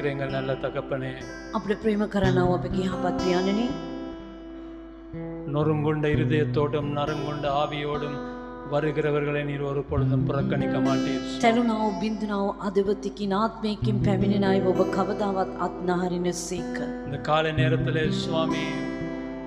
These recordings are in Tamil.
நேசிக்கிற எங்கள் நல்ல தகப்பனே, අපිට ප්‍රේම කරනව අපගේ යහපත් පියාණනි. நொறுங்குண்ட இருதயத்தோடும் நறுங்குண்ட ஆவியோடும் வருகிறவர்களை நீர் ஒரு பொழுதும் புறக்கணிக்க மாட்டீர். තැළුණව බින්දුනව අදවතිකින් ආත්මයකින් පැමිණෙන අය ඔබ කවදාවත් අත්නහරින සේක. இந்த காலை நேரத்திலே சுவாமி,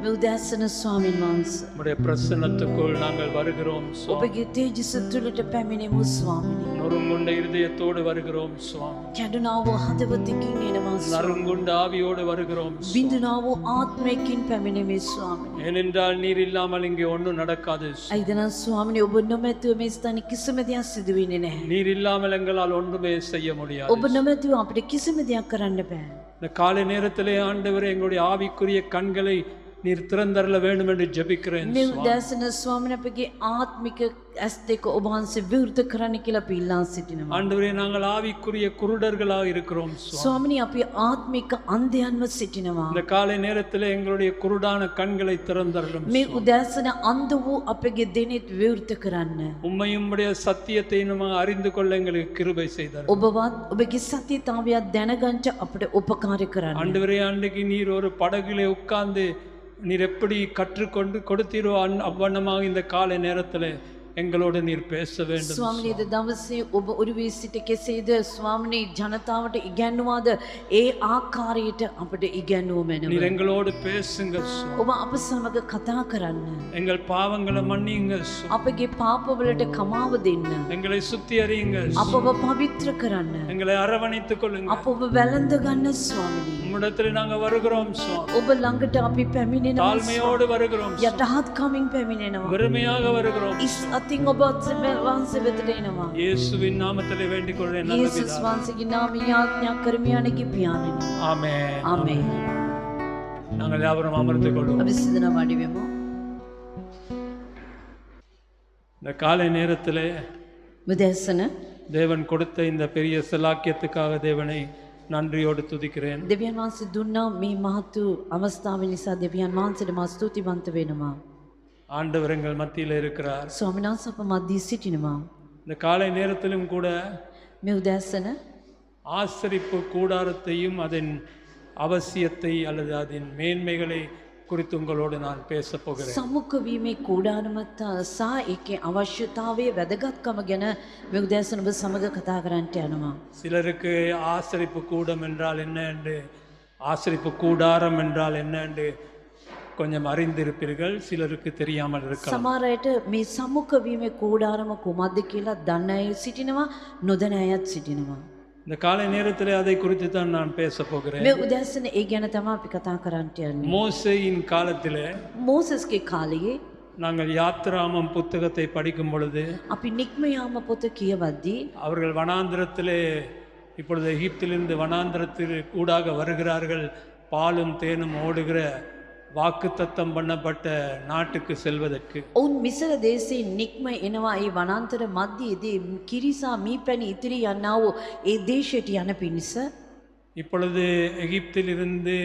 මේ උදෑසන ස්වාමින් වහන්සේ உம்முடைய பிரசன்னத்துக்குள் நாங்கள் வருகிறோம் சுவாமி. ඔබගේ තේජස තුළට පැමිණෙමු ස්වාමිනී. நொறுங்குண்ட இருதயத்தோடு வருகிறோம் சுவாமி. කැඩුණව හදවතකින් එනවා ස්වාමී. நறுங்குண்ட ஆவியோடு வருகிறோம் சுவாமி. බින්දුනව ආත්මයකින් පැමිණෙමු ස්වාමිනී. ஏனென்றால் நீர் இல்லாமல் இங்கே ஒன்றும் நடக்காது. අයිදනම් ස්වාමිනී ඔබ නොමැතිව මේ ස්ථානයේ කිසිම දෙයක් සිදු වෙන්නේ නැහැ. நீர் இல்லாமல் எங்களால் ஒன்றுமே செய்ய முடியாது. ඔබ නොමැතිව අපිට කිසිම දෙයක් කරන්න බෑ. இந்த காலை நேரத்திலே ஆண்டவரே, எங்களுடைய ஆவிக்குரிய கண்களை நீர் திறந்தரல வேண்டும் என்று ஜெபிக்கிறேன். මේ උදෑසන ස්වාමිනේ අපගේ ආත්මික ඇස් දෙක ඔබ වහන්සේ විවෘත කරන්න කියලා අපි ඉල්ලා සිටිනවා. ஆண்டவரே, நாங்கள் ஆவிக்குரிய குருடர்களாக இருக்கிறோம் சுவாமி. ස්වාමිනේ අපි ආත්මික අන්ධයන්ව සිටිනවා. இந்த காலை நேரத்திலே எங்களுடைய குருடான கண்களை திறந்தரலும். මේ උදෑසන අන්ධ වූ අපගේ දෙනෙත් විවෘත කරන්න. உம்மையும் உம்முடைய சத்தியத்தை நம்ம அறிந்து கொள்ள எங்களுக்கு கிருபை செய்தார். ඔබවත් ඔබගේ සත්‍යතාවය දැනගන්න අපිට උපකාර කරන්න. ஆண்டவரே, அன்றைக்கு நீர் ஒரு படகிலே உட்கார்ந்து நீர் எப்படி கற்றுக்கொண்டு கொடுத்தீரோ அவ்வண்ணமாக இந்த காலை நேரத்தில் எங்களோடு நீர் பேச வேண்டும். ස්වාමිනේ ද දවසේ ඔබ ඔරුවේ සිට කෙසේද ස්වාමිනේ ජනතාවට ඉගැන්වුවාද ඒ ආකාරයට අපිට ඉගැන්වුව මැනව. நீர் எங்களோடு பேசுங்க சுவாமி. ඔබ අප සමග කතා කරන්න. எங்கள் பாவங்களை மன்னியுங்க சுவாமி. අපගේ පාපවලට කමාව දෙන්න. எங்களை சுத்திகரியுங்க சுவாமி. අපව පවිත්‍ර කරන්න. எங்களை அரவணைத்துக் கொள்ளுங்க. අපව වැළඳ ගන්න ස්වාමිනේ. உம்மிடத்தில் நாங்கள் வருகிறோம் சுவாமி. ඔබ ළඟට අපි පැමිණෙනවා. தாழ்மையோடு வருகிறோம். යටහත් කමින් පැමිණෙනවා. வெறுமையாக வருகிறோம். අතින් ඔබ වහන්සේ වෙතට එනවා. இயேசுவின் நாமத்திலே வேண்டிக் கொள்கிறேன் நல்ல යේසුස් பிதாவே. වහන්සේගේ නාමයෙන් යාඥා කරමි යන්නගේ පියාණනි. ஆமென். ආමේන්. நாங்கள் யாவரும் அமர்ந்து கொள்வோம். අපි සිදන වඩි වෙමු. இந்த காலை நேரத்திலே උදෑසන தேவன் கொடுத்த இந்த பெரிய சலாக்கியத்துக்காக தேவனை நன்றியோடு துதிக்கிறேன். දෙවියන් වහන්සේ දුන්නා මේ මහත් වූ අවස්ථාව නිසා දෙවියන් වහන්සේට මා ස්තුතිවන්ත වෙනවා. ஆண்டவர் எங்கள் மத்தியில் இருக்கிறார். ස්වාමීන් වහන්සේ අප මැදදී සිටිනවා. இந்த காலை நேரத்திலும் கூட මේ උදෑසන ஆசரிப்பு கூடாரத்தையும் அதன் அவசியத்தை அல்லது அதன் மேன்மைகளை குறித்து உங்களோடு நான் பேச போகிறேன். සමුඛ වීමේ කූඩාරමත් සහ ඒකේ අවශ්‍යතාවයේ වැදගත්කම ගැන මේ උදෑසන ඔබ සමග කතා කරන්නට යනවා. சிலருக்கு ஆசரிப்பு கூடம் என்றால் என்ன என்று, ஆசரிப்பு கூடாரம் என்றால் என்ன என்று கொஞ்சம் அறிந்திருப்பீர்கள். சிலருக்கு தெரியாமல் இருக்கலாம். සමහර අයට මේ සමුඛ වීමේ කූඩාරම කුමක්ද කියලා දන්න අය සිටිනවා, නොදන්න අයත් සිටිනවා. இந்த காலை நேரத்தில் அதை குறித்து தான் நான் பேச போகிறேன். මේ උදෑසන ඒ ගැන තමයි අපි කතා කරන්නට යන්නේ. மோசேயின் காலத்திலே මෝසස්ගේ කාලයේ நாங்கள் யாத்திராமம் புத்தகத்தை படிக்கும் பொழுது අපි නික්මයාම පොත කියවද්දී அவர்கள் வனாந்திரத்திலே, இப்பொழுது எகிப்திலிருந்து வனாந்திரத்தில் ஊடாக வருகிறார்கள், பாலும் தேனும் ஓடுகிற வாக்குத்தத்தம் பண்ணப்பட்ட நாட்டுக்கு செல்வதற்கு. ඔවුන් මිසර දේශයෙන් නික්ම එනවා ඒ වනාන්තර මැදයේදී කිරිසා මීපැණි ඉතිරි යන්නා වූ ඒ දේශයට යන පිණිස. இப்பொழுது எகிப்திலிருந்து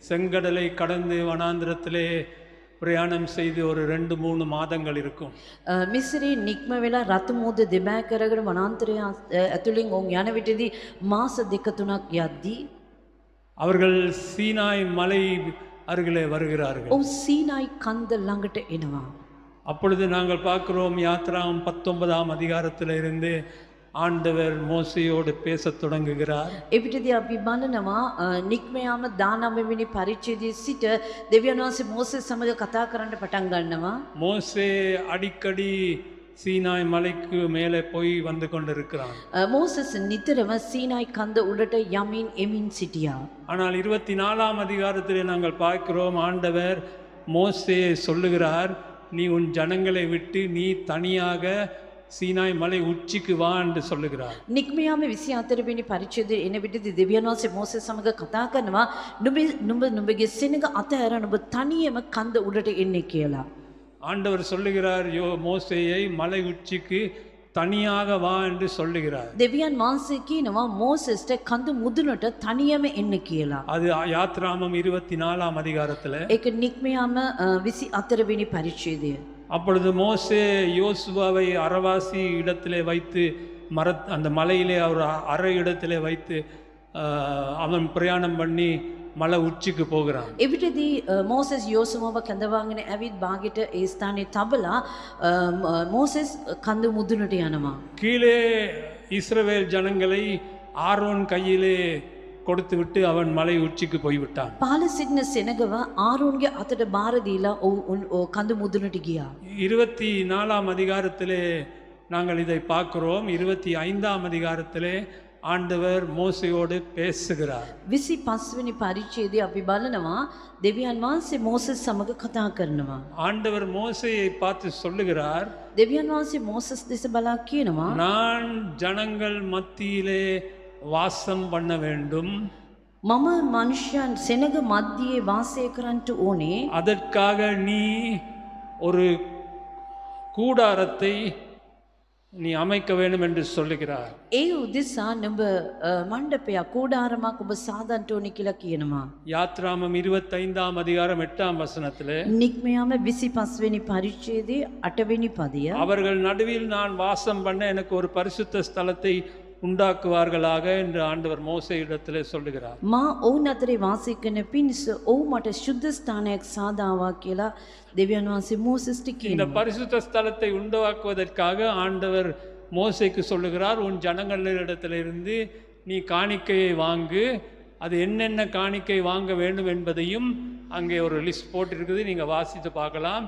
செங்கடலை கடந்து வனாந்திரத்திலே பிரயாணம் செய்து ஒரு 2-3 மாதங்கள் இருக்கும். මිසරේ නික්ම වෙලා රතු මුහුද දෙබෑ කරගෙන වනාන්තරය ඇතුලින් ඔවුන් යන විටදී මාස 2-3ක් යද්දී அவர்கள் சீனாய் மலை அருகிலே வருகிறார்கள். ඔවුන් සීනායි කන්ද ළඟට එනවා. அப்பொழுது நாங்கள் பார்க்கிறோம், யாத்ராம் 19ஆம் அதிகாரத்தில் இருந்து ஆண்டவர் மோசேயோடு பேசத் தொடங்குகிறார். එවිටදී අපි බලනවා නික්මයාම 19 වෙනි පරිච්ඡේදයේ සිට දෙවියන් වහන්සේ මෝසෙස් සමග කතා කරන්න පටන් ගන්නවා. மோசே அடிக்கடி சீனாய் மலைக்கு மேலே போய் வந்து கொண்டிருக்கிறான். මෝසෙස් නිතරම සීනායි කන්ද උඩට යමින් එමින් සිටියා. ஆனால் 24ஆம் அதிகாரத்திலே நாங்கள் பார்க்கிறோம், ஆண்டவர் மோசேயை சொல்லுகிறார், நீ உன் ஜனங்களை விட்டு நீ தனியாக சீனாய் மலை உச்சிக்கு வா என்று சொல்லுகிறார். නික්මයාම 24 වෙනි පරිච්ඡේදයේ එන විටදී දෙවියන් වහන්සේ මෝසෙස් සමග කතා කරනවා, නුඹගේ සෙනඟ අතහැර නුඹ තනියම කන්ද උඩට එන්නේ කියලා. ஆண்டவர் சொல்லுகிறார், மோசேயை மலை உச்சிக்கு தனியாக வா என்று சொல்லுகிறார். දෙවියන් වහන්සේ කියනවා මෝසෙස්ට කඳු මුදුනට තනියම එන්න කියලා. அது யாத்ராமம் 24ஆம் அதிகாரத்தில். ඒක නික්මයාම 24 වෙනි පරිච්ඡේදය. அப்பொழுது மோசே யோசுவாவை அரவாசி இடத்திலே வைத்து அந்த மலையிலே அவர் அரை இடத்திலே வைத்து அவன் பிரயாணம் பண்ணி மலை உச்சிக்கு போகிறான். එවිටදී මෝසෙස් යෝසුවව කැඳවාගෙන ඇවිත් බාගෙට ඒ ස්ථානයේ තබලා මෝසෙස් කඳු මුදුනට යනවා. கீழே இஸ்ரவேல் ஜனங்களை ஆரோன் கையிலே கொடுத்து விட்டு அவன் மலை உச்சிக்கு போய்விட்டான். පහළ සිටින සෙනගව ආරෝන්ගේ අතට බාර දීලා කඳු මුදුනට ගියා. 24ஆம் அதிகாரத்திலே நாங்கள் இதை பார்க்கிறோம். 25ஆம் அதிகாரத்திலே ஆண்டவர் மோசையோடு பேசுகிறார். 25 වෙනි පරිච්ඡේදයේ අපි බලනවා දෙවියන් වහන්සේ මෝසෙස් සමග කතා කරනවා. ஆண்டவர் மோசையை பார்த்து சொல்லுகிறார், දෙවියන් වහන්සේ මෝසෙස් දෙස බලා කියනවා நான் ஜனங்கள் மத்தியிலே வாசம் பண்ண வேண்டும், මම මනුෂ්‍යයන් සෙනග මැදියේ වාසය කරන්නට ඕනේ. அதற்காக நீ ஒரு கூடாரத்தை நீ அமைக்க வேண்டும் என்று சொல்லுகிறார். ඒ උදෙසා නුඹ මණ්ඩපයක් කූඩාරමක් ඔබ සාදන්ට ඕනේ කියලා කියනවා. யாத்ராமம் 25ஆம் அதிகாரம் 8ஆம் வசனத்திலே නික්මයාම 25 වෙනි පරිච්ඡේදයේ 8 වෙනි පදය அவர்கள் நடுவில் நான் வாசம் பண்ண எனக்கு ஒரு பரிசுத்த ஸ்தலத்தை உண்டாக்குவார்களாக என்று ஆண்டவர் மோசேயிடத்திலே சொல்லுகிறார். මා ඔවුන් අතරේ වාසය කරන පිණිස ඔව් මට ශුද්ධ ස්ථානයක් සාදාවා කියලා දෙවියන් වහන්සේ මෝසෙස්ට இந்த කියනවා. பரிசுத்த ஸ்தலத்தை உண்டாக்குவதற்காக ஆண்டவர் மோசேக்கு சொல்லுகிறார், உன் ஜனங்களிடத்திலிருந்து நீ காணிக்கையை வாங்கு, அது என்னென்ன காணிக்கை வாங்க வேண்டும் என்பதையும் அங்கே ஒரு லிஸ்ட் போட்டிருக்குது, நீங்கள் வாசித்து பார்க்கலாம்.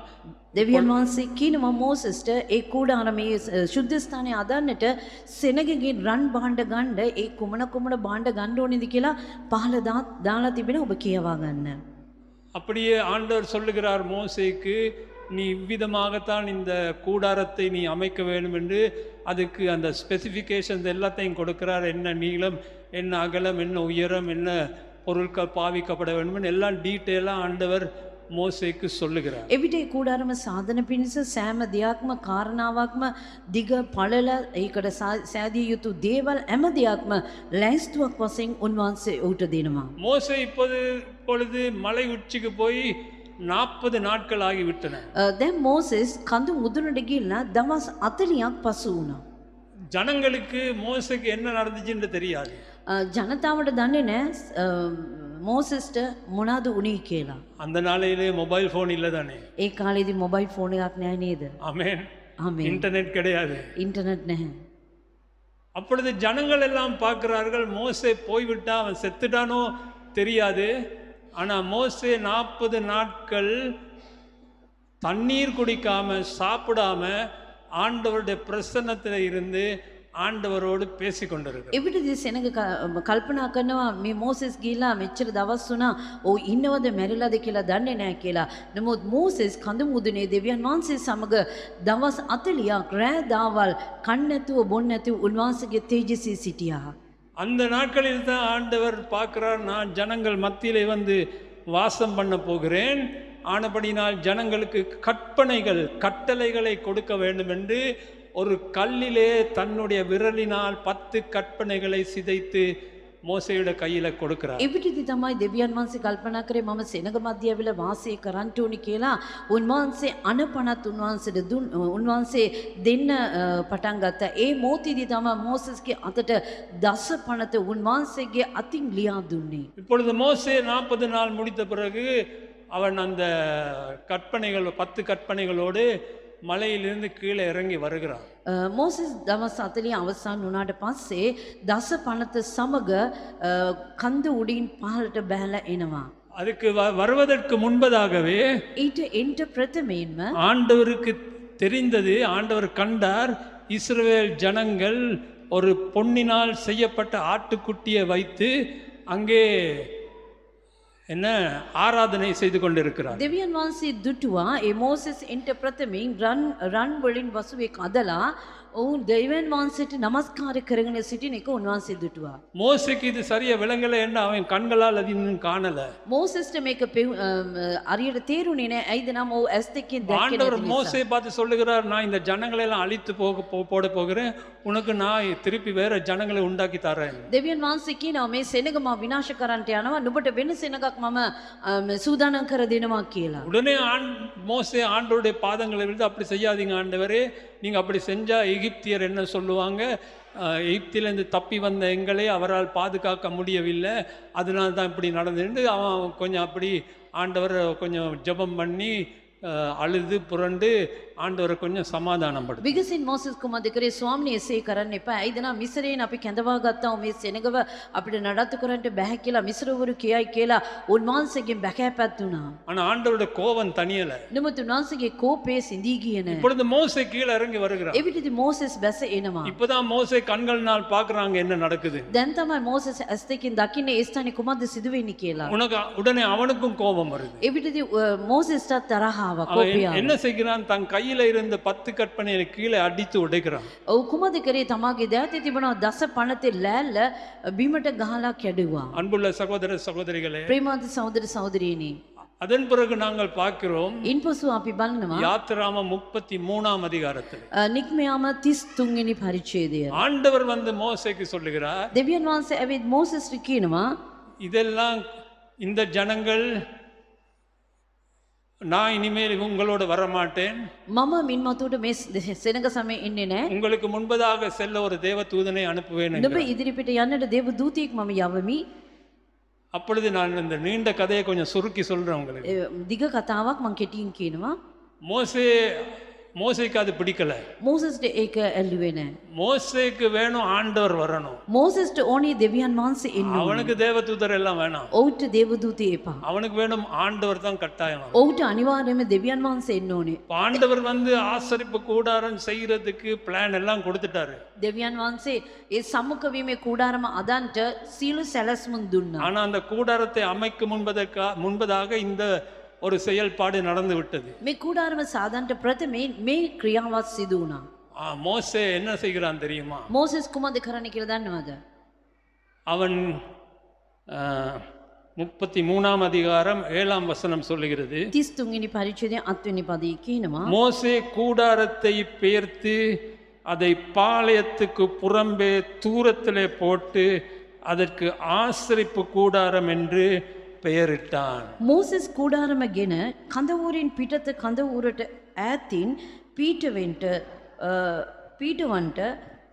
දෙවියන් වහන්සේ කියනවා මෝසෙස්ට ඒ කූඩාරමේ ශුද්ධ ස්ථානය අදන්නට සෙනගගේ රන් භාණ්ඩ ගන්න ඒ කුමන භාණ්ඩ ගන්න ඕනේද කියලා පහළ දාලා තිබෙන ඔබ කියවා ගන්න. அப்படியே ஆண்டவர் சொல்லுகிறார் மோசேக்கு, நீ இவ்விதமாகத்தான் இந்த கூடாரத்தை நீ அமைக்க வேண்டும் என்று அதுக்கு அந்த ஸ்பெசிஃபிகேஷன்ஸ் எல்லாத்தையும் கொடுக்கிறார். என்ன நீளம், என்ன அகலம், என்ன உயரம், என்ன பொருட்கள் பாவிக்கப்பட வேண்டும் எல்லாம் டீட்டெயிலாக ஆண்டவர் மோசேக்கு சொல்லுகிறார். එවිට ඒ කූඩාරම සාධන පිණිස සෑම දෙයක්ම කාරණාවක්ම දිග පළල ඒකට සෑදිය යුතු දේවල් හැම දෙයක්ම ලැයිස්තුවක් වශයෙන් උන්වහන්සේ ඔහුට දෙනවා. மோசே இப்பொழுது மலை உச்சிக்கு போய் 40 நாட்கள் ஆகிவிட்டன. දැන් මෝසෙස් කඳු මුදුනට ගිහිල්ලා දවස් 40ක් පසු වුණා. ஜனங்களுக்கு மோசேக்கு என்ன நடந்துச்சுன்னு தெரியாது. ජනතාවට දන්නේ නැහැ මෝසෙස්ට මොනවද උනේ කියලා. அந்த நாளையிலே மொபைல் ஃபோன் இல்லை தானே. ඒ කාලේදී මොබයිල් ෆෝන් එකක් නැහැ නේද? ஆமென். ආමේන්. இன்டர்நெட் கிடையாது. ඉන්ටර්නෙට් නැහැ. அப்பொழுது ஜனங்கள் எல்லாம் பார்க்கிறார்கள், மோசே போய்விட்டா, அவன் செத்துட்டானோ தெரியாது. ஆனால் மோசே 40 நாட்கள் தண்ணீர் குடிக்காம சாப்பிடாம ஆண்டவருடைய பிரசன்னத்தில் இருந்து ආණ්ඩවරෝடு பேசி கொண்டிருக்கிறார். එවිටදී සෙනග කල්පනා කරනවා මේ මෝසෙස් ගිහිලා මෙච්චර දවස් වුණා ඔව් ඉන්නවද මැරිලාද කියලා දන්නේ නැහැ කියලා. නමුත් මෝසෙස් කඳු මුදුනේ දෙවියන් වහන්සේ සමග දවස් 40ක් රෑ දවල් කන්න නැතුව බොන්න නැතුව උන්වහන්සේගේ තේජසී සිටියා. அந்த நாட்களில் தான் ஆண்டவர் பார்க்கிறார், நான் ஜனங்கள் மத்தியிலே வந்து வாசம் பண்ண போகிறேன், ஆனபடினால் ஜனங்களுக்கு கற்பனைகள் கட்டளைகளை கொடுக்க வேண்டும் என்று ஒரு கல்லிலே தன்னுடைய விரலினால் 10 கற்பனைகளை சிதைத்து மோசேயோட கையில கொடுக்கிறார். එවිටදී තමයි දෙවියන් වහන්සේ කල්පනා කරේ මම සෙනග මැදිය ඇවිල්ලා වාසය කරන්න ඕනි කියලා. උන්වහන්සේ අනපනත් උන්වහන්සේ දෙන්න පටන් ගත්තා. ඒ මොහොතේදී තමයි මෝසෙස්ගේ අතට දස පනත උන්වහන්සේගේ අතින් ලියා දුන්නේ. இப்பொழுது மோசே 40 நாள் முடித்த பிறகு அவன் அந்த கற்பனைகள் 10 கற்பனைகளோடு மலையிலிருந்து கீழே இறங்கி வருகிறான். මෝසෙස් දවස් 40 අවසන් වුණාට පස්සේ දස පනත සමග කන්ද උඩින් පහළට බැහැලා එනවා. அதுக்கு வருவதற்கு முன்பதாகவே ඊට එන්ට ප්‍රථමයෙන්ම ஆண்டவருக்கு தெரிந்தது, ஆண்டவர் கண்டார், இஸ்ரவேல் ஜனங்கள் ஒரு பொன்னினால் செய்யப்பட்ட ஆட்டுக்குட்டியை வைத்து அங்கே என்ன ஆராதனை செய்து கொண்டிருக்கிறார். දෙවියන් වහන්සේ දුටුවා ඒ මෝසෙස් එන්ට ප්‍රථමයෙන් රන් වලින් වසුවෙක් අදලා ඔවුන් දෙවියන් වහන්සේට නමස්කාර කරගෙන සිටින එක උන්වහන්සේ දුටුවා. மோசேக்கு இது சரியா விளங்கலை என்று அவன் கண்களால் அது இன்னும் காணல. මෝසෙස්ට මේක අරියට තේරුනේ නැහැ. ඇයිද නම් ඔව් ඇස් දෙකෙන් දැක්කේ ஆண்டவர் නැති නිසා. மோசேயை பார்த்து சொல்லுகிறார், நான் இந்த ஜனங்களை எல்லாம் அழித்து போட போகிறேன், உனக்கு நான் திருப்பி வேற ஜனங்களை உண்டாக்கி தரேன். දෙවියන් වහන්සේ කියනවා මේ සෙනග මම විනාශ කරන්නට යනවා, නුඹට වෙන සෙනගක් මම සූදානම් කර දෙනවා කියලා. உடனே மோசே ஆண்டவருடைய பாதங்களை விழுந்து, அப்படி செய்யாதீங்க ஆண்டவரே, நீங்க அப்படி செஞ்சா எகிப்தியர் என்ன சொல்லுவாங்க, எகிப்திலிருந்து தப்பி வந்த எங்களை அவரால் பாதுகாக்க முடியவில்லை, அதனால தான் இப்படி நடந்துட்டு அவன் கொஞ்சம் அப்படி ஆண்டவர் கொஞ்சம் ஜெபம் பண்ணி අලුදු පුරන්ඩු ආණ්ඩවර කොන්න සමාදානම් පඩ. විගසින් මෝසස් කුමාරද කරේ ස්වාමීනි එසේ කරන්න එපා. ඇයිද නම් මිස්රයෙන් අපි කැඳවා ගත්තා මේ සෙනගව අපිට නඩත්තු කරන්න බැහැ කියලා මිස්රවරු කියයි කියලා උන්වහන්සේගෙන් බැකෑපත් වුණා. ஆனா ஆண்டவருடைய கோபம் தனியல. නමුත් උන්වහන්සේගේ කෝපය සිඳී ගියේ නැහැ. இப்பொழுது மோசே கீழ இறங்கி வருகிறார். එවිටදී මෝසස් බැස එනවා. இப்பதான் மோசே கண்கள்னால் பார்க்கறாங்க என்ன நடக்குது. දැන් තමයි මෝසස් ඇස් දෙකෙන් දකින්නේ ඒ ස්ථානේ කුමක්ද සිදු වෙන්නේ කියලා. உடனே அவனுக்கும் கோபம் வருது. එවිටදී මෝසස්ට තරහව කෝපය. என்ன செய்கிறான்? தன் கையில இருந்த 10 கற்பனையை கீழே அடித்து உடைக்கிறான். ඔව් කුමද කරේ? තමාගේ දෑතේ තිබුණා දස පනතේ ලෑල්ල බිමට ගහලා කැඩුවා. அன்புள்ள சகோதர சகோதரிகளே, ප්‍රේමාන්ත සහෝදර සහෝදරියනි, அதன் பிறகு நாங்கள் பார்க்கிறோம் ඉන්පසු අපි බලනවා யாத்திராமம் 33ஆம் அதிகாரத்தில் නික්මයාම 33 වෙනි පරිච්ඡේදය. ஆண்டவர் வந்து மோசேக்கு சொல்லுகிறார், දෙවියන් වහන්සේ ඇවිත් මෝසස්ට කියනවා இதெல்லாம் இந்த ஜனங்கள் நான் இனிமேல் உங்களோட வரமாட்டேன், මම මින් මතුවට මේ සෙනග සමයේ එන්නේ නැහැ. உங்களுக்கு முன்பதாக செல்ல ஒரு தேவ தூதனை அனுப்புவேன் නුඹ ඉදිරිපිට යන්නට දේව දූතයෙක් මම යවමි. அப்பொழுது நான் இந்த நீண்ட கதையை கொஞ்சம் சுருக்கி சொல்றேன் உங்களுக்கு. දිග කතාවක් මම කෙටියෙන් කියනවා. மோசேக்கு அது பிடிக்கல. මෝසස්ට ඒක ඇල්ලුවේ නැහැ. மோசேக்கு வேணும் ஆண்டவர் வரணும், මෝසස්ට ඕනේ දෙවියන් වහන්සේ එන්න ඕනේ. அவனுக்கு தேவதூதர் எல்லாம் வேணாம், ඔවුන්ට දේව දූතයෙ එපා. அவனுக்கு வேணும் ஆண்டவர் தான் கட்டாயம். ඔවුන්ට අනිවාර්යයෙන්ම දෙවියන් වහන්සේ එන්න ඕනේ. ஆண்டவர் வந்து ஆசரிப்பு கூடாரம் செய்யறதுக்கு பிளான் எல்லாம் கொடுத்துட்டாரு. දෙවියන් වහන්සේ ඒ සම්මුඛ වීමේ කූඩාරම අදන්ට සීල සැලැස්මුන් දුන්නා. ஆனா அந்த கூடாரத்தை அமைக்கும் முன்பதாக இந்த ஒரு செயல்பாடு நடந்து விட்டது. මේ කූඩාරම සාදන්ට ප්‍රථමයෙන් මේ ක්‍රියාවත් සිදු වුණා. மோசே என்ன செய்கிறான் தெரியுமா? මෝසස් කුමක්ද කරන්න කියලා දන්නවද? அவன் 33ஆம் அதிகாரம் 7ஆம் வசனம் சொல்லுகிறது, 33 වෙනි පරිච්ඡේදයේ 8 වෙනි පදයේ කියනවා, மோசே கூடாரத்தை பெயர்த்து அதை பாளையத்துக்கு புறம்பே தூரத்திலே போட்டு அதற்கு ஆசரிப்பு கூடாரம் என்று பெயரிட்டான். මෝසස් කූඩාරමගෙන කඳවුරින් පිටත කඳවුරට ඈතින් පීඨවන්ට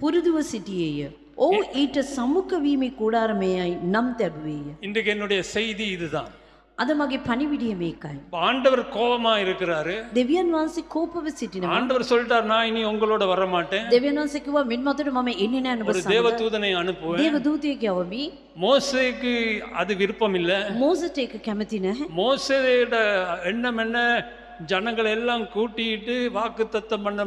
පුරුදුව සිටියේය. ඔහු ඊට සම්මුඛ වීමේ කූඩාරමේයි නම් තැබුවේය. இன்றைக்கு என்னுடைய செய்தி இதுதான். අද මගේ පණිවිඩය මේකයි. ஆண்டவர் கோபமா இருக்கிறாரு. දෙවියන් වහන්සේ කෝපව සිටිනවා. ஆண்டவர் சொல்லிட்டார், நான் இனி உங்களோட வர மாட்டேன், දෙවියන් වහන්සේ කිව්වා මින් මතුවට මම එන්නේ නැහැ නුඹ ஒரு සමග. தேவதூதனை அனுப்புவேன். දේව දූතයෙක් යවමි. மோசேக்கு அது விருப்பம் இல்ல. මෝසට ඒක කැමති නැහැ. மோசேயோட எண்ணம் என்ன? ஜனங்களை எல்லாம் கூட்டிட்டு வாக்குத்தத்தம் பண்ண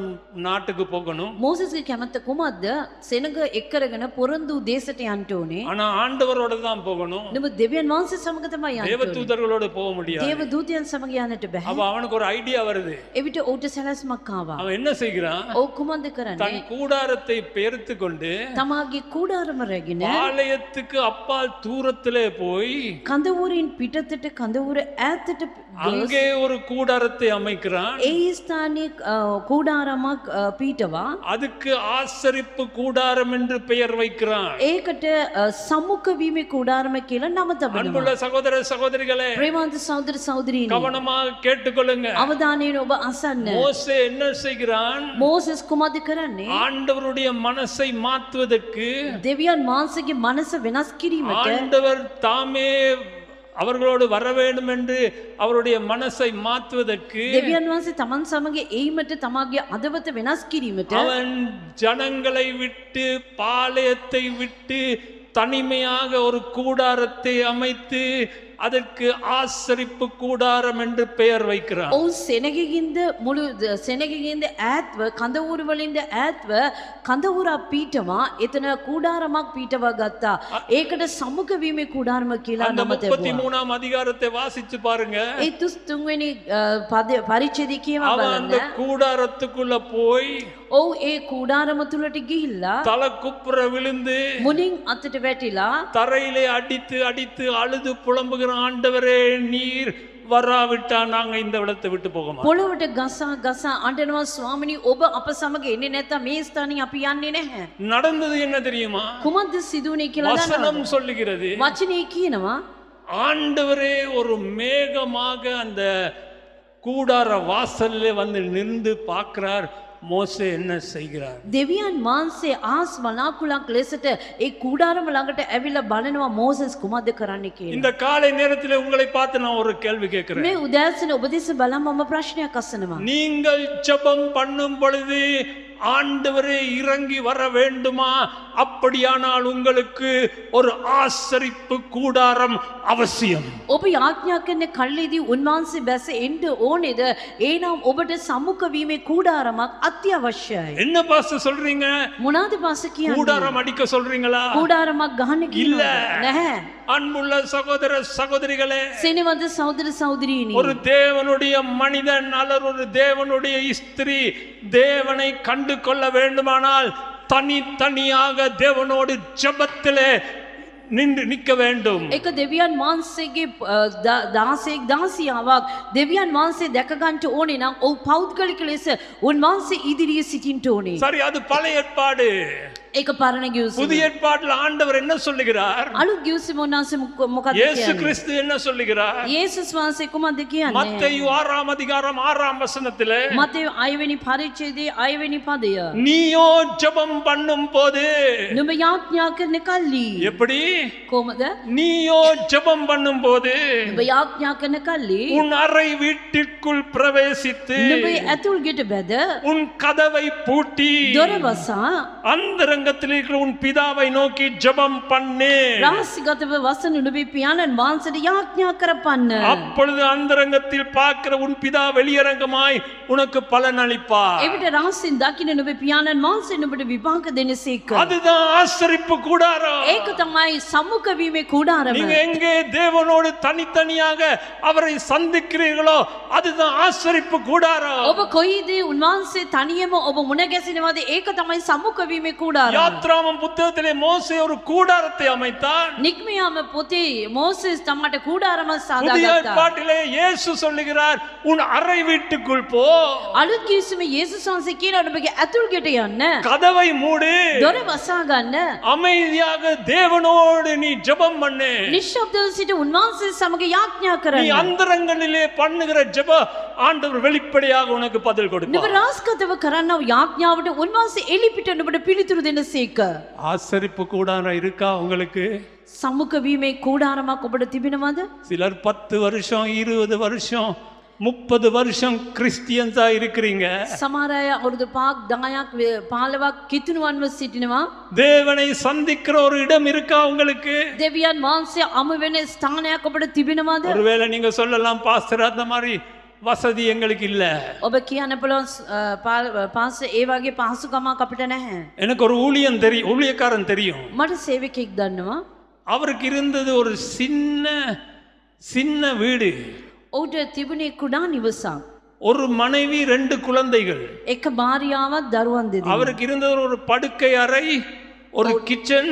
நாட்டுக்கு போகணும். මෝසස්ගේ කැමැත්ත කුමක්ද? සෙනග එක් කරගෙන පොරොන්දු දේශයට යන්න ඕනේ. ஆனா ஆண்டவரோட தான் போகணும். නමුත් දෙවියන් වහන්සේ සමග තමයි යන්න ඕනේ. தேவதூதர்களோட போக முடியாது. දේව දූතයන් සමග යන්නට බෑ. அப்ப அவனுக்கு ஒரு ஐடியா வருது. එවිට ඌට සැලැස්මක් ආවා. அவன் என்ன செய்கிறான்? ඔව් කුමක්ද කරන්නේ? தன் கூடாரத்தை பெயர்த்து கொண்டு තමාගේ කූඩාරම රැගෙන பாளையத்துக்கு அப்பால் தூரத்திலே போய் කඳවුරින් පිටතට කඳවුර ඈතට அங்கே ஒரு கூடாரத்தை அமைக்கிறான். ඒ ස්ථානයේ කූඩාරමක් පීඨවා அதுக்கு ஆசரிப்பு கூடாரம் என்று பெயர் வைக்கிறான். ඒකට සම්මුඛ වීමේ කූඩාරම කියලා නම තබනවා. அன்புள்ள சகோதர சகோதரிகளே, ප්‍රේමාන්ත සහෝදර සහෝදරියනි, கவனமாக கேட்டுக்கொள்ளுங்க. අවධානයෙන් ඔබ අසන්න. மோசே என்ன செய்கிறான்? මෝසස් කුමක්ද කරන්නේ? ஆண்டவருடைய மனசை மாற்றுவதற்கு දෙවියන් වහන්සේගේ මනස වෙනස් කිරීමට ஆண்டவர் தாமே அவர்களோடு வர வேண்டும் என்று அவருடைய மனசை மாற்றுவதற்கு දෙවියන් වහන්සේ තමන් සමග එීමට තමාගේ අදවත වෙනස් කිරීමට அவன் ஜனங்களை விட்டு பாளையத்தை விட்டு தனிமையாக ஒரு கூடாரத்தை அமைத்து அதற்கு ஆசரிப்பு கூடாரம் என்று பெயர் வைக்கிறான். ඔව් සෙනගින්ද මුළු සෙනගින්ද ඈත්ව කඳවුරු වලින්ද ඈත්ව කඳවුරක් පීඨවා එතන කූඩාරමක් පීඨවා ගත්තා. ඒකට සම්මුඛ වීමේ කූඩාරම කියලා அந்த නම තැබුවා. 33ஆம் அதிகாரத்தை வாசிச்சு பாருங்க. ඒ 33 වෙනි පරිච්ඡේදය කියවා அவன் அந்த බලන්න. கூடாரத்துக்குள்ள போய் ඔව් ඒ කූඩාරම තුලට ගිහිල්ලා தலை குப்புற விழுந்து මුණින් අතට වැටිලා தரையிலே அடித்து அடித்து அழுது புலம்புகிற, ஆண்டவரே நீர் வராவிட்டா நாங்க இந்த இடத்தை விட்டு போக மாட்டோம். පොළොවට ගසා ගසා අඬනවා, ස්වාමිනී ඔබ අප සමග එන්නේ නැත්නම් මේ ස්ථානින් අපි යන්නේ නැහැ. நடந்தது என்ன தெரியுமா? කුමක්ද සිදුුනේ කියලා வசனம் දන්නවද? சொல்லுகிறது, වචනේ කියනවා ஆண்டவரே ஒரு மேகமாக அந்த கூடார வாசல்ல வந்து நின்று பார்க்கிறார். மோசே என்ன செய்கிறார்? දෙවියන් වහන්සේ ආස් වලාකුලක් ලෙසට ඒ කූඩාරම ළඟට ඇවිල්ලා බලනවා මෝසස් කුමක්ද කරන්න කියලා. இந்த காலை நேரத்தில் உங்களை பார்த்து நான் ஒரு கேள்வி கேட்கிறேன். මේ උදෑසන ඔබ දෙස බලන් මම ප්‍රශ්නයක් අසනවා. நீங்கள் ஜெபம் பண்ணும் பொழுது ஆண்டவரே இறங்கி வர வேண்டுமா? அப்படியானால் உங்களுக்கு ஒரு ஆசரிப்பு கூடாரம் அவசியம். ඔබ යාඥා කරන කල්ලිදී උන්වහන්සේ බැස එන්න ඕනේද? ඒනම් ඔබට සම්මුඛ වීමේ කූඩාරමක් අත්‍යවශ්‍යයි. என்ன பாஸ்டர் சொல்றீங்க? මොනවාද පාස කියන්නේ? கூடாரம் அடிக்க சொல்றீங்களா? කූඩාරමක් ගහන්න කියනවා. නැහැ. அன்புள்ள சகோதர சகோதரிகளே, සෙනෙවද සහෝදර සහෝදරීනි. ஒரு தேவனுடைய மனிதன் அல்லது ஒரு தேவனுடைய ஸ்திரீ தேவனை கண்டு கொள்ள வேண்டுமானால் தனித்தனியாக தேவனோடு ஜெபத்திலே நிற்க வேண்டும். එක දෙවියන් වහන්සේගේ දාසයෙක් දාසියාවක් දෙවියන් වහන්සේ දැක ගන්නට ඕනේ නම් ඔව් පෞද්ගලික ලෙස උන්වහන්සේ ඉදිරියේ සිටින්න ඕනේ. சரி, அது பழைய ஏற்பாடு. ඒක පරණ ගිවිසුම. புதிய ஏற்பாட்டில் ஆண்டவர் என்ன சொல்லுகிறார்? අලුත් ගිවිසුම උන්වහන්සේ මොකක්ද இயேசு කියන්නේ? கிறிஸ்து என்ன சொல்லுகிறார்? යේසුස් වහන්සේ කුමක්ද කියන්නේ? மத்தேயு 6 அதிகாரம் 6 வசனத்திலே මතේ 6 වෙනි පරිච්ඡේදයේ 6 වෙනි පදය. நீயோ ஜெபம் பண்ணும் போது නුඹ යාඥා කරන කල්ලි எப்படி? කොහමද? நீயோ ஜெபம் பண்ணும் போது නුඹ යාඥා කරන කල්ලි உன் அறை வீட்டிற்குள் பிரவேசித்து නුඹ ඇතුල් ගෙට බැද உன் கதவை பூட்டி දොර වසා அந்தரங்கத்தில் இருக்கிற உன் பிதாவை நோக்கி ஜெபம் பண்ணு. රහස්‍යගතව වසන නුඹේ පියාණන් වහන්සේට යාඥා කරපන්න. அப்பொழுது அந்தரங்கத்தில் பார்க்கிற உன் பிதா வெளியரங்கமாய் உனக்கு பலன் அளிப்பார். එවිට රහසින් දකින්න නුඹේ පියාණන් වහන්සේ නුඹට විපාක දෙනසේක. அதுதான் ஆசரிப்பு கூடாரம். ඒක තමයි සම්මුඛ වීමේ කූඩාරම. நீங்க எங்கே தேவனோடு தனித்தனியாக அவரை சந்திக்கிறீர்களோ அதுதான் ஆசரிப்பு கூடாரம். ඔබ කොයිදී උන්වහන්සේ තනියම ඔබ මුණ ගැසෙනවද? ඒක තමයි සම්මුඛ වීමේ කූඩාරම. யாத்ராமம் புத்தகத்திலே மோசே ஒரு கூடாரத்தை அமைத்தான். නික්මියාම පොතේ මෝසෙස් තමට කූඩාරම புதிய සාදාගත්තා. ஏற்பாட்டிலே இயேசு சொல்லுகிறார், உன் அறை வீட்டுக்குள் போ, අලුත් ගිවිසුමේ යේසුස් වහන්සේ කියනවා නුඹගේ ඇතුල් ගෙට යන්න. கதவை மூடு, දොර වසා ගන්න. அமைதியாக தேவனோடு நீ ஜெபம் பண்ணு. නිශ්ශබ්දව සිට උන්වහන්සේ සමග යාඥා நீ කරන්න. அந்தரங்களிலே பண்ணுகிற ஜெப ஆண்டவர் வெளிப்படையாக உனக்கு பதில் නුඹ கொடுப்பார். රාස්කතව කරන්නව යාඥාවට උන්වහන්සේ එලිපිට නුඹට පිළිතුරු දෙනසේක. ஆசரிப்பு கூடாரம் இருக்கா உங்களுக்கு? සම්මුඛ වීමේ කූඩාරමක් ඔබට තිබෙනවද? சிலர் 10 வருஷம் 20 வருஷம் 30 வருஷம் கிறிஸ்டியன்ஸா இருக்கிறீங்க. සමහර අය අවුරුදු 5ක් 10ක් 15ක් කිතුණුවන්ව සිටිනවා. தேவனை சந்திக்கிற ஒரு இடம் இருக்கா உங்களுக்கு? දෙවියන් වහන්සේ අමු වෙන ස්ථානයක් ඔබට තිබෙනවද? ஒருவேளை நீங்க சொல்லலாம், பாஸ்டர் அந்த மாதிரி வசதி எங்களுக்கு இல்ல. ඔබ කියන්න පුළුවන් පාස ඒ වගේ පහසුකමක් අපිට නැහැ. எனக்கு ஒரு ஊழியக்காரன் தெரியும். මට සේවකෙක් දන්නවා. அவருக்கு இருந்தது ஒரு சின்ன வீடு, ඔහුට තිබුණේ කුඩා නිවසක්. ஒரு மனைவி 2 குழந்தைகள். එක භාර්යාවක් දරුවන් දෙදෙනෙක්. அவருக்கு இருந்தது ஒரு படுக்கை அறை, ஒரு கிச்சன்,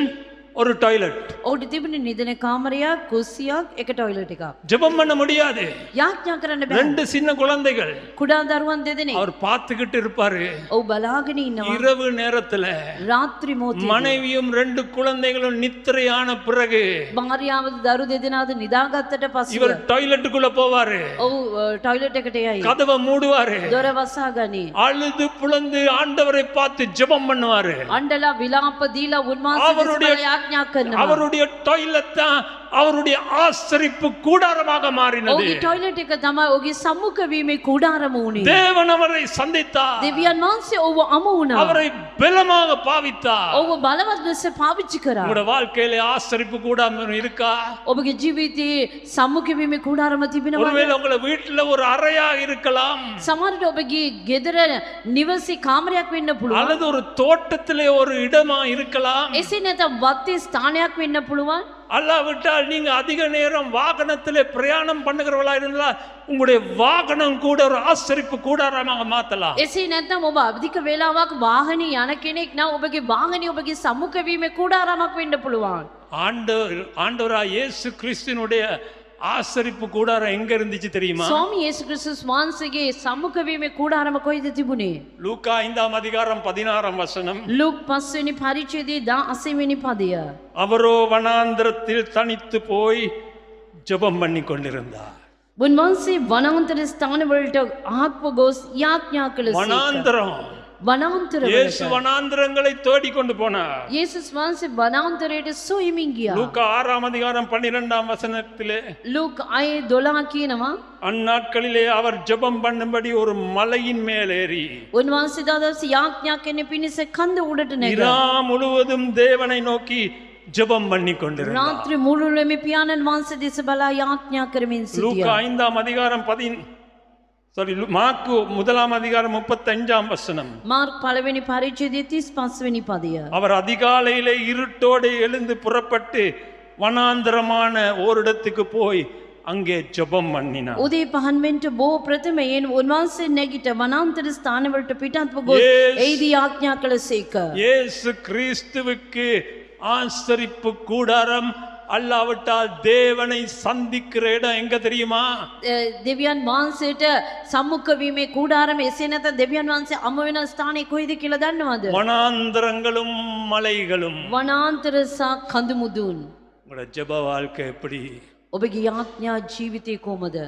ஒரு டாய்லெட். ඔහුට තිබුණේ නිදන කාමරයක්, කුස්සියක්, එක টয়ලට් එකක්. ஜெபம் பண்ண முடியாது. යාඥා කරන්න බෑ. 2 சின்ன குழந்தைகள். කුඩා දරුවන් දෙදෙනෙක්. அவர் பார்த்துக்கிட்டு இருப்பாரு. ඔහු බලාගෙන ඉන්නවා. இரவு நேரத்துல රාත්‍රී මොහොතේ மனைவியும் 2 குழந்தைகளும் நித்திரையான பிறகு භාර්යාව දරු දෙදෙනාද නිදාගත්තට පසුව இவர் டாய்லெட்டுக்குள்ள போவாரு. ඔහු টয়ලට් එකට යයි. கதவை மூடுவாரு. දොර වසා ගනී. அழுது புலந்து ஆண்டவரை பார்த்து ஜெபம் பண்ணுவாரு. අඬලා විලාප දීලා උන්වහන්සේ அவருடைய- යාඥා කරනවා. அவருடைய டாய்லெட் தான் அவருடைய ஆசரிப்பு கூடாரமாக மாறினது. ඔහුගේ টয়ලට් එක තමයි ඔහුගේ සම්මුඛ වීමේ කූඩාරම වුණේ. தேவன் அவரை சந்தித்தார். දෙවියන් වහන්සේ ඔහුව අමු වුණා. அவரை பலமாக பாவித்தார். ඔහුව බලවත් ලෙස පාවිච්චි කරා. உங்களுடைய வாழ்க்கையில ஆசரிப்பு கூடாரம் இருக்கா? ඔබගේ ජීවිතයේ සම්මුඛ වීමේ කූඩාරම තිබෙනවද? ஒருவேளை உங்க வீட்டுல ஒரு அறையா இருக்கலாம், සමහරට ඔබගේ ගෙදර නිවසේ කාමරයක් වෙන්න පුළුවන්. அல்லது ஒரு தோட்டத்திலே ஒரு இடமா இருக்கலாம். එසේ නැත්නම් වත්තේ ස්ථානයක් වෙන්න පුළුවන්. அல்லாவிட்டால் நீங்க அதிக நேரம் வாகனத்திலே பிரயாணம் பண்ணுகிறவளா இருந்தா உங்களுடைய வாகனம் கூட ஒரு ஆசரிப்பு கூடாரமாக மாத்தலாம். එසේ නැත්නම් ඔබ අධික වේලාවක් වාහනේ යන කෙනෙක් නම් ඔබගේ වාහනේ ඔබගේ සම්මුඛ වීමේ කූඩාරමක් වෙන්න පුළුවන්. ஆண்டவராய் இயேசு கிறிஸ்துவினுடைய ஆசரிப்பு கூடாரம் எங்க இருந்துச்சு தெரியுமா? ස්වාමී යේසු ක්‍රිස්තුස් වහන්සේගේ සම්මුඛ වීමේ කූඩාරම කොයිද තිබුණේ? லூக்கா 5 அதிகாரம் 16 வசனம். ලූක් 5 වෙනි පරිච්ඡේදයේ 18 වෙනි පදය. அவரோ வனாந்திரத்தில் தனித்து போய் ஜெபம் பண்ணி கொண்டிருந்தார். උන්වහන්සේ වනාන්තර ස්ථාන වලට ආත්ම ගොස් යාඥා කළසේක. வனாந்திரம் இயேசு வனாந்திரங்களை தேடி கொண்டு போனார். යේසුස් වහන්සේ වනාන්තරයට සොයමින් ගියා. லூக்கா 6ஆம் அதிகாரம் 12ஆம் வசனத்திலே ලූක් 6:12 කියනවා அந்நாட்களிலே அவர் ஜெபம் பண்ணும்படி ஒரு மலையின் மேல் ஏறி උන්වහන්සේ දවස් යාඥා කරන පිණිස කන්ද උඩට නැගා. இரா முழுவதும் தேவனை நோக்கி ஜெபம் பண்ணி கொண்டிருந்தார். රාත්‍රී මුළුල්ලේම පියාණන් වහන්සේ දෙස බලා යාඥා කරමින් லூக்கா සිටියා. 5ஆம் அதிகாரம் மாற்கு 1ஆம் அதிகாரம் 35ஆம் வசனம். මාර්ක් පළවෙනි පරිච්ඡේදයේ 35 වෙනි පදය. அவர் அதிகாலையிலே இருட்டோடு எழுந்து புறப்பட்டு வனாந்தரமான ஓரிடத்துக்கு போய் அங்கே ஜெபம் பண்ணினார். උදේ 5 වෙනිට බෝ ප්‍රථමයෙන් උන්වහන්සේ නැගිට වනාන්තර ස්ථානවලට පිටත්ව ගොස් එයිදී ආඥා කළසේක. இயேசு கிறிஸ்துவுக்கு ஆசரிப்பு கூடாரம் அல்லாவிட்டால் தேவனை சந்திக்கிற இடம் எங்க தெரியுமா? දෙවියන් වහන්සේට සම්මුඛ වීමේ කූඩාරම එසේ නැත්නම් දෙවියන් වහන්සේ අම වෙන ස්ථානේ කොයිද කියලා දන්නවද? வனாந்தரங்களும் மலைகளும். වනාන්තර සහ කඳු මුදුන්. உங்களோட ஜெப வாழ்க்கை எப்படி? ඔබගේ ආඥා ජීවිතේ කොහමද?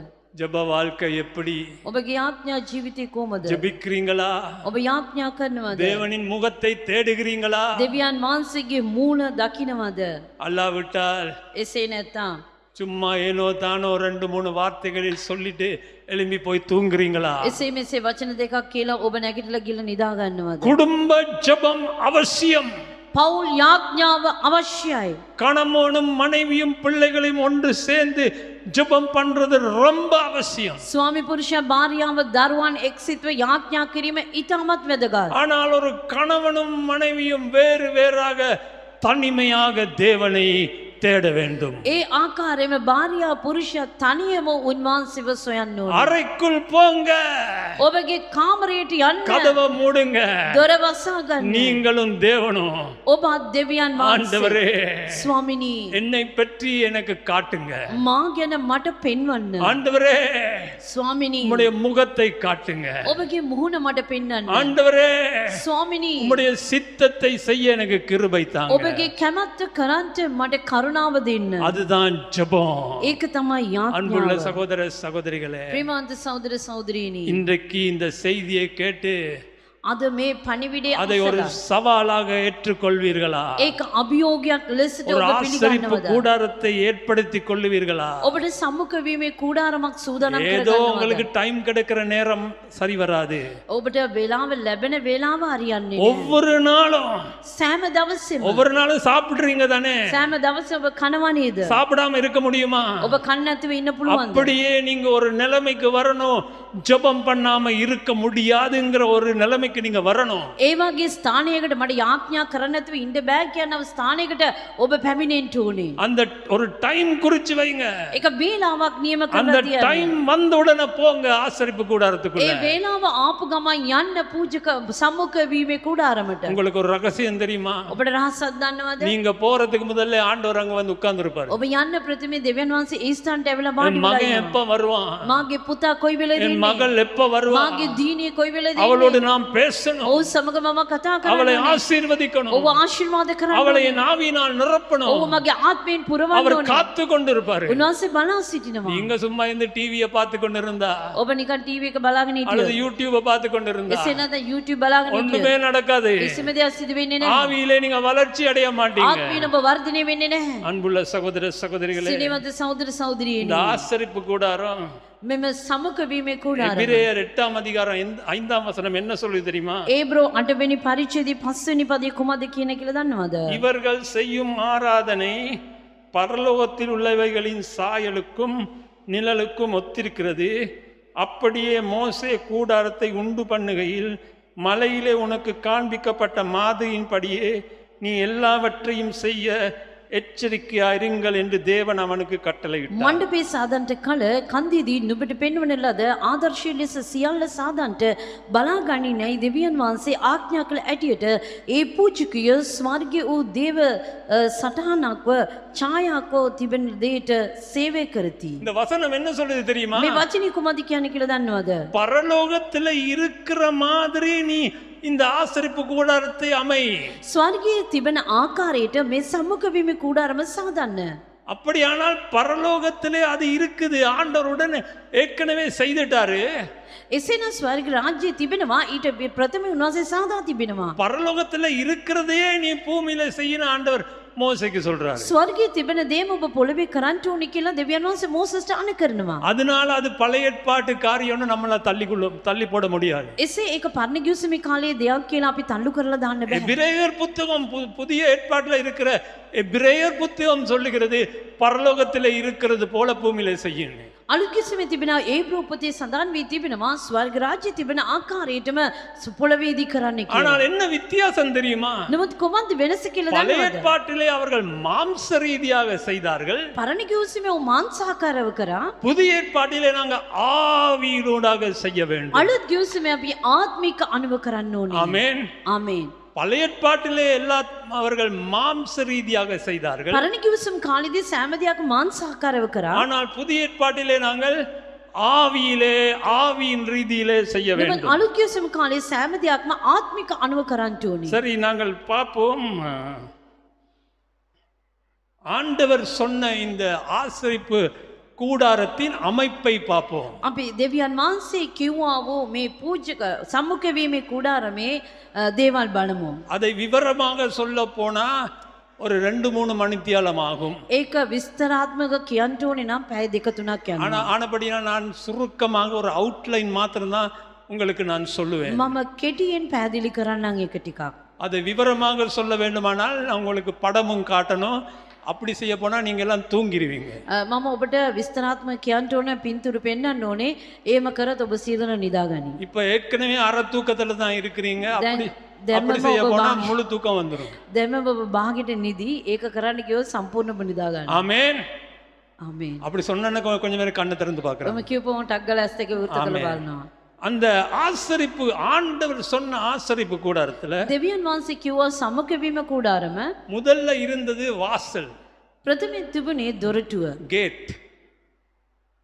ஜெப வாழ்க்கை எப்படி? ඔබගේ ආඥා ජීවිතේ කොහමද? ஜெபிக்கிறீங்களா? ඔබ යාඥා කරනවද? தேவனின் முகத்தை தேடுகிறீங்களா? දෙවියන් වහන්සේගේ මූණ දකින්නවද? அல்லாவிட்டால் එසේ නැත්නම් சும்மா ஏனோ தானோ 2-3 வார்த்தைகளில் சொல்லிட்டு எழும்பி போய் தூங்குறீங்களா? එසේ මෙසේ වචන දෙකක් කියලා ඔබ නැගිටලා ගිහලා නිදා ගන්නවද? குடும்ப ஜெபம் அவசியம். පෞල් යාඥාව අවශ්‍යයි. கணவனும் மனைவியும் பிள்ளைகளையும் ஒன்று சேர்ந்து ஜெபம் பண்றது ரொம்ப அவசியம். ස්වාමි පුරුෂයා භාර්යාව දරුවන් එක්සිත්ව යාඥා කිරීම ඉතාමත් වැදගත්. ஆனால் ஒரு கணவனும் மனைவியும் வேறு வேறாக தனிமையாக தேவனை தேட வேண்டும். ඒ ආකාරයෙන්ම භාර්යා පුරුෂයා තනියම උන්වහන්සේව සොයන්න ඕනේ. அறைக்குள் போங்க, ඔබගේ කාමරයට යන්න. கதவை மூடுங்க. දොර වසා ගන්න. நீங்களும் தேவனும் ඔබත් දෙවියන් වහන්සේ. ஆண்டவரே ස්වාමිනී என்னை பற்றி எனக்கு காட்டுங்க. මා ගැන මට පෙන්වන්න. ஆண்டவரே ස්වාමිනී உம்முடைய முகத்தை காட்டுங்க. ඔබගේ මුහුණ මට පෙන්වන්න. ஆண்டவரே ස්වාමිනී உம்முடைய சித்தத்தை செய்ய எனக்கு கிருபை தாங்க. ඔබගේ කැමැත්ත කරන්ට මට කරුණාව දෙන්න. அதுதான் ஜெபம். ඒක තමයි அன்புள்ள යාඥාව. சகோதர சகோதரிகளே, ප්‍රේමවන්ත සහෝදර සහෝදරියනි, இன்றைக்கு இந்த செய்தியை கேட்டு අද මේ පණිවිඩය அதை ஒரு අසලා சவாலாக ஏற்றுக்கொள்வீர்களா? ඒක අභියෝගයක් ලෙසට ஒரு ඔබ ஆசரிப்பு පිළිගන්නවද? கூடாரத்தை ஏற்படுத்தி கொள்ளுவீர்களா? ඔබට සම්මුඛ වීමේ කූඩාරමක් සූදානම් ஏதோ කරගන්නවද? உங்களுக்கு டைம் கிடைக்கிற நேரம் சரி வராது. ඔබට වේලාව ලැබෙන වේලාව හරියන්නේ නැහැ. ஒவ்வொரு நாளும் සෑම දවසෙම ஒவ்வொரு நாளும் சாப்பிடுறீங்க தானே? සෑම දවසෙම ඔබ කනවා නේද? சாப்பிடாம இருக்க முடியுமா? ඔබ කන්න නැතුව ඉන්න පුළුවන්ද? அப்படியே நீங்க ஒரு நிலைமைக்கு வரணும். ஜெபம் பண்ணாம இருக்க முடியாதுங்கிற ஒரு நிலைமைக்கு நீங்க வரணும். ඒ වගේ ස්ථානයකට මට යාඥා කරන්න නැතුව ඉන්න බෑ කියන ස්ථානයකට ඔබ පැමිණෙන්න ඕනේ. அந்த ஒரு டைம் குறிச்சு வைங்க. ඒක වේලාවක් නියම அந்த කරලා තියන්න. டைம் வந்த உடனே போங்க ஆசரிப்பு கூடாரத்துக்குள்ள. ඒ වේලාව ආපු ගමන් යන්න පූජක සම්මුඛ වීමේ කූඩාරමට. உங்களுக்கு ஒரு ரகசியம் தெரியுமா? ඔබට රහසක් දන්නවද? நீங்க போறதுக்கு முதல்ல ஆண்டவர் அங்க வந்து உட்கார்ந்து இருப்பாரு. ඔබ යන්න ප්‍රථමේ දෙවියන් වහන්සේ ඒ ස්ථානට ඇවිල්ලා என் වාඩි மகன் වෙලා எப்ப வருவான்? මාගේ පුතා කොයි වෙලේද என் එන්නේ? மகள் எப்ப வருவான்? මාගේ දීනිය කොයි වෙලේද அவளோடு එන්නේ? நாம் பேசணும். ඔව් සමග මම කතා அவளை කරන්න. ஆசீர்வதிக்கணும். ඔව් ආශිර්වාද කරන්න. அவளை என் ஆவியினால் நிரப்பணும். ඔව් මගේ ආත්මයෙන් පුරවන්න அவர் ඕනේ. காத்து கொண்டிருப்பாரு. උන්වහන්සේ බලා සිටිනවා. நீங்க சும்மா இந்த டிவியை பார்த்து கொண்டிருந்தா ඔබ නිකන් ටීවී එක බලාගෙන அல்லது හිටියොත් யூடியூபை பார்த்து கொண்டிருந்தா එසේ නැත්නම් YouTube බලාගෙන ஒண்ணுமே හිටියොත් நடக்காது. කිසිම දෙයක් සිදු වෙන්නේ නැහැ. ஆவியிலே நீங்க வளர்ச்சி அடைய மாட்டீங்க. ආත්මයෙන් ඔබ වර්ධනය වෙන්නේ නැහැ. அன்புள்ள சகோதர சகோதரிகளே, සිනේවන්ත සහෝදර සහෝදරියනි, இந்த ஆசரிப்பு கூடாரம் මෙම සමුඛ වීමේ කූඩාරම எபிரேயர் 8ஆம் அதிகாரம் 5ஆம் வசனம் என்ன சொல்லுது தெரியுமா? ඒබ්‍රෝ 8 වෙනි පරිච්ඡේදයේ 5 වෙනි පදේ කොහොමද කියන කියලා දන්නවද? இவர்கள் செய்யும் ஆராதனை பரலோகத்தில் உள்ளவைகளின் சாயலுக்கும் நிழலுக்கும் ஒத்திருக்கிறது. அப்படியே மோசே கூடாரத்தை உண்டு பண்ணுகையில் மலையிலே உனக்கு காண்பிக்கப்பட்ட மாதிரியின்படியே நீ எல்லாவற்றையும் செய்ய எச்சரிக்கையாயிருங்கள் என்று தேவன் அவனுக்கு கட்டளையிட்டார். මණ්ඩපේ සාදන්ට කල කන්දේදී නුඹට පෙන්වන ලද ආදර්ශය ලෙස සියල්ල සාදන්ට බලා ගනින්නයි දෙවියන් වහන්සේ ආඥා කළ ඇටියට ඒ පූජකය ස්වර්ගයේ වූ දේව සටහනක්ව ඡායාකෝ තිබෙන දෙයට සේවය කරති. இந்த வசனம் என்ன சொல்லுது தெரியுமா? මේ වචනේ කොහොමද කියන්නේ කියලා දන්නවද? பரலோகத்துல இருக்கிற மாதிரி நீ இந்த ஆசரிப்பு கூடாரத்தை அமை. ස්වර්ගයේ තිබෙන ආකාරයට මේ සම්මුඛ වීමේ කූඩාරම සාදන්න. அப்படியானால் பரலோகத்திலே அது இருக்குது, ஆண்டவருடன் ஏற்கனவே செய்துட்டாரு. එසේනම් ස්වර්ග රාජ්‍යය තිබෙනවා, ඊට ප්‍රථම උන්වහන්සේ සාදා තිබෙනවා. பரலோகத்துல இருக்கிறதையே நீ பூமியில செய்யணும் ஆண்டவர் மோசேக்கு சொல்றாரு. ස්වර්ගයේ තිබෙන දේම ඔබ පොළවේ කරන්න ඕනේ කියලා දෙවියන් වහන්සේ මෝසස්ට අණ කරනවා. அதனால அது பழைய ஏற்பாட்டு காரியம்னு நம்மள தள்ளி போட முடியாது. එසේ ඒක පරණ ගිවිසුමේ කාලයේ දෙයක් කියලා අපි තල්ලු කරලා දාන්න බෑ. எபிரேயர் புத்தகம் புதிய ஏற்பாட்டுல இருக்கிற எபிரேயர் புத்தகம் சொல்லுகிறது பரலோகத்திலே இருக்கிறது போல பூமியில செய்யணும். අලුත් ගිවිසුමේ තිබෙනවා ඒබ්‍රෝ පොතේ සඳහන් වී තිබෙනවා ස්වර්ග රාජ්‍යය තිබෙන ආකාරයටම පොළවේදී කරන්න කියලා. ஆனால் என்ன வித்தியாசம் தெரியுமா? නමුත් කොහොමද වෙනස කියලා பழைய දන්නවද? ஏற்பாட்டிலே அவர்கள் மாம்ச ரீதியாக செய்தார்கள். පරණ ගිවිසුමේ ਉਹ මාංශාකාරව කරා. புதிய ஏற்பாட்டிலே நாங்க ஆவியினூடாக செய்ய வேண்டும். අලුත් ගිවිසුමේ අපි ආත්මික අනුව කරන්න ඕනේ. ஆமென். ආමේන්. பழைய ஏற்பாட்டிலே எல்லா அவர்கள் மாம்ச ரீதியாக செய்தார்கள். පරණ ගිවිසුම් කාලෙදී සෑම දෙයක් මාංශාකාරව කරා. ஆனால் புதிய ஏற்பாட்டிலே நாங்கள் ஆவியின் ரீதியிலே செய்ய නමුත් வேண்டும். අලුත් ගිවිසුම් කාලේ සෑම දෙයක්ම ආත්මික අනුව කරන්න ඕනේ. சரி, நாங்கள் பார்ப்போம். ஆண்டவர் சொன்ன இந்த ஆசரிப்பு கூடாரத்தின் அமைப்பை பார்ப்போம். අපි දෙවියන් වහන්සේ කිව්වා වූ මේ පූජක සම්මුඛ වීමේ කුඩාරමේ දේවල් බලමු. அதை விவரமாக சொல்ல போனா ஒரு 2-3 மணித்தியாலம் ஆகும். ඒක විස්තරාත්මක කියන්න ඕනේ නම් පැය 2-3ක් යනවා. ஆனபடியா நான் சுருக்கமாக ஒரு அவுட்லைன் மாத்திரம்தான் உங்களுக்கு நான் சொல்லுவேன். මම කෙටියෙන් පැහැදිලි කරන්නම් ඒක ටිකක්. அதை விவரமாக சொல்ல வேண்டுமானால் நான் உங்களுக்கு படமும் காட்டணும். அப்படி செய்ய போனா நீங்க எல்லாம் தூங்கிடுவீங்க. මම ඔබට විස්තරාත්මක කියන්න ඕන පින්තූර පෙන්වන්න ඕනේ. එහෙම කරත් ඔබ සියදන නිදාගනි. இப்ப ஏற்கனவே அரை தூக்கத்துல தான் இருக்கிறீங்க. அப்படி செய்ய போனா முழு தூக்கம் வந்துரும். දැන්ම ඔබ භාගෙට නිදි. ඒක කරන්න කිව්වොත් සම්පූර්ණයෙන්ම නිදා ගන්න. ஆமென். ආමේන්. அப்படி சொன்னேன்னா கொஞ்சம் பேர் கண்ணை திறந்து பார்க்கறாங்க. ඔබ කියපුවම ටක් ගාලා ඇස් දෙක වෘත කරලා බලනවා. அந்த ஆசரிப்பு, ஆண்டவர் சொன்ன ஆசரிப்பு கூடாரத்துல දෙවියන් වහන්සේ කිව්වා සම්මුඛ වීම කුඩාරම முதல்ல இருந்தது வாசல், ප්‍රථමයෙන් තිබුණේ දොරටුව, கேட்.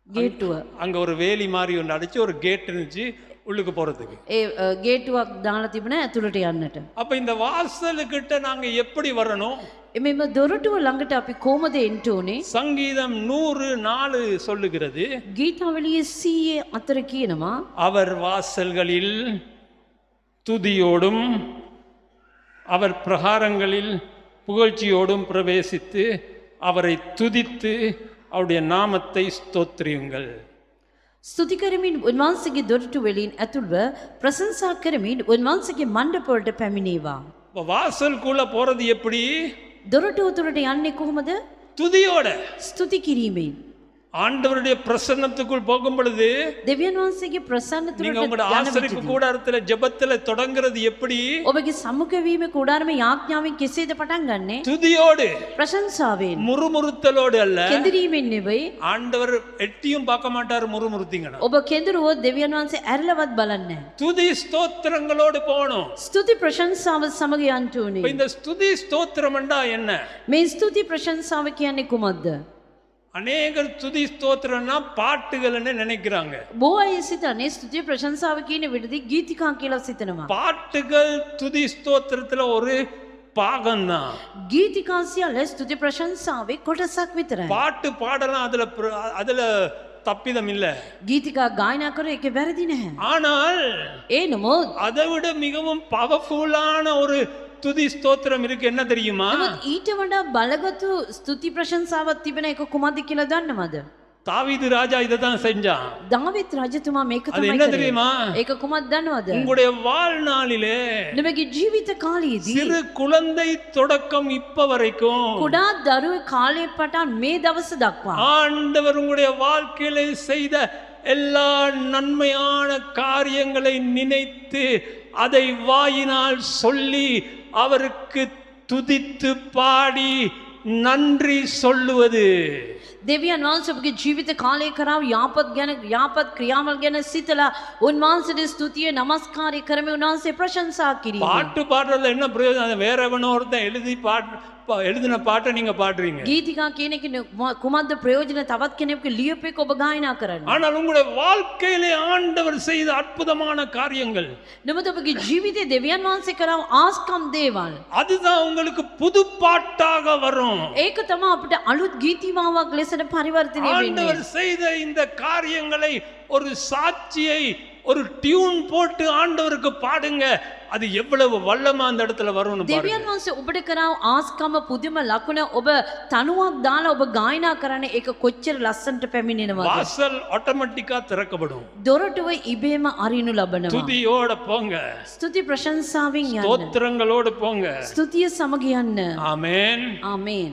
ගේට්ටුව. அங்க ஒரு வேலி மாதிரி ஒன்று அடிச்சு ஒரு கேட் இருந்துச்சு உள்ளுக்கு போறதுக்கு. ඒ ගේට්ටුවක් දාලා තිබුණා ඇතුළට යන්නට. அப்ப இந்த வாசலுக்கிட்ட நாங்க எப்படி வரணும்? එමෙම දොරටුව ළඟට අපි කොහමද එන්න ඕනේ? சங்கீதம் 104 சொல்லுகிறது, ගීතාවලියේ 104 කියනවා அவர் வாசல்களில் துதியோடும் அவர் பிரகாரங்களில் புகழ்ச்சியோடும் பிரவேசித்து அவரை துதித்து அவருடைய நாமத்தை ஸ்தோத்திரியுங்கள். ස්තුති කරමින් උන්වහන්සේගේ දොරටු වලින් ඇතුල්ව ප්‍රශංසා කරමින් උන්වහන්සේගේ මණ්ඩපවලට පැමිණේවා. வாசல்குள்ள போறது எப்படி? දොරටුව තුරට යන්නේ කොහොමද? துதியோட. ස්තුති කිරීමෙන්. ஆண்டவருடைய பிரசன்னத்துக்குள் போகும் பொழுது දෙවියන් වහන්සේගේ ප්‍රසන්නතුරට நீங்க உங்களோட ஆசரிப்பு கூடாரத்துல ஜெபத்துல தொடங்குறது எப்படி? ඔබගේ සම්මුඛ වීම කුඩාරමේ යාඥාවෙන් කෙසේද පටන් ගන්නෙ? துதியோடு, ප්‍රශංසාවෙන්, முறுமுறுத்தலோடு அல்ல. කෙඳිරීමෙන් නෙවෙයි. ஆண்டவர் எட்டியும் பார்க்க மாட்டார் முறுமுறுத்தீங்கன்னா. ඔබ කෙඳිරුවොත් දෙවියන් වහන්සේ ඇරලවත් බලන්නේ නැහැ. துதி ஸ்தோத்திரங்களோடு போகணும். ස්තුති ප්‍රශංසාව සමග යන්න ඕනේ. இந்த ஸ்துதி ஸ்தோத்திரம்ண்டா என்ன? මේ ස්තුති ප්‍රශංසාව කියන්නේ කුමක්ද? அநேகர் துதி ஸ்தோத்திரம்னா பாட்டுகள்னு நினைக்கிறாங்க. බොහෝ අය සිතන්නේ ස්තුති ප්‍රශංසාව කියන විදිහදී ගීතිකා කියලා සිතනවා. பாட்டுகள் துதி ஸ்தோத்திரத்துல ஒரு பாகம்தான். ගීතිකා සියල්ල ස්තුති ප්‍රශංසාවේ කොටසක් විතරයි. பாட்டு பாடலாம், அதுல தப்பிதம் இல்ல. ගීතිකා ගායනා කර ඒක වැරදි නැහැ. ஆனால் ඒ නමුත් அதை விட மிகவும் பவர்ஃபுல்லான ஒரு துதி ஸ்தோத்திரம் இருக்கு. என்ன தெரியுமா? නමුත් ඊට වඩා බලගතු ස්තුති ප්‍රශංසාවක් තිබෙන එක කුමක්ද කියලා දන්නවද? தாவீது ராஜா இதை தான் செஞ்சான். දාවිත් රජතුමා මේක அது තමයි என்ன කරේ. தெரியுமா? ඒක කුමක්ද දන්නවද? உங்களுடைய வாழ்நாளிலே නුඹගේ ජීවිත කාලයේදී சிறு குழந்தை தொடக்கம் இப்ப வரைக்கும் කුඩා දරුවෙ කාලේ පටන් මේ දවස දක්වා ஆண்டவர் உங்களுடைய வாழ்க்கையில செய்த எல்லா நன்மையான காரியங்களை நினைத்து அதை வாயினால் சொல்லி அவருக்கு துதித்து பாடி நன்றி சொல்லுவது. දෙවියන් වහන්සේ ඔබගේ ජීවිත කාලය කරාව යාපත් ක්‍රියාවල් ගැන සිතලා උන්වහන්සේට ස්තුතිය නමස්කාරය කරමින් උන්වහන්සේ ප්‍රශංසා කිරීම. பாட்டு பாடுறதுல என்ன பிரயோஜனம்? வேற எவனோ ஒருத்தன் எழுதி எழுதின பாட்டை நீங்க பாடுறீங்க. ගීතිකා කියන එක කුමක්ද ප්‍රයෝජන තවත් කෙනෙකුගේ ලියපු එක ඔබ ගායනා කරන්න. ஆனால் உங்களுடைய வாழ்க்கையிலே ஆண்டவர் செய்த அற்புதமான காரியங்கள், නමුත් ඔබගේ ජීවිතේ දෙවියන් වහන්සේ කරව ආස්කම් දේවල්, அதுதான் உங்களுக்கு புது பாட்டாக வரும். ඒක තමයි අපිට අලුත් ගීතිමාවක් ලෙසට පරිවර්තනය වෙන්නේ. ஆண்டவர் செய்த இந்த காரியங்களை ஒரு சாட்சியை ஒரு டியூன் போட்டு ஆண்டவருக்கு பாடுங்க. அது எவ்வளவு வல்லமா அந்த இடத்துல வரும்னு பாருங்க. දෙවියන් වහන්සේ ඔබට කරව ආස්කම පුදුම ලකුණ ඔබ තනුවක් දාලා ඔබ ගායනා කරන්නේ ඒක කොච්චර ලස්සනට පැමිණෙනවද? வாசல் ஆட்டோமேட்டிக்கா திறக்கப்படும். දොරටුව ඉබේම අරිනු ලබනවා. துதியோட போங்க, ස්තුති ප්‍රශංසාවෙන් යන්න, ஸ்தோத்திரங்களோடு போங்க. ස්තුතිය සමග යන්න. ஆமென். ආමේන්.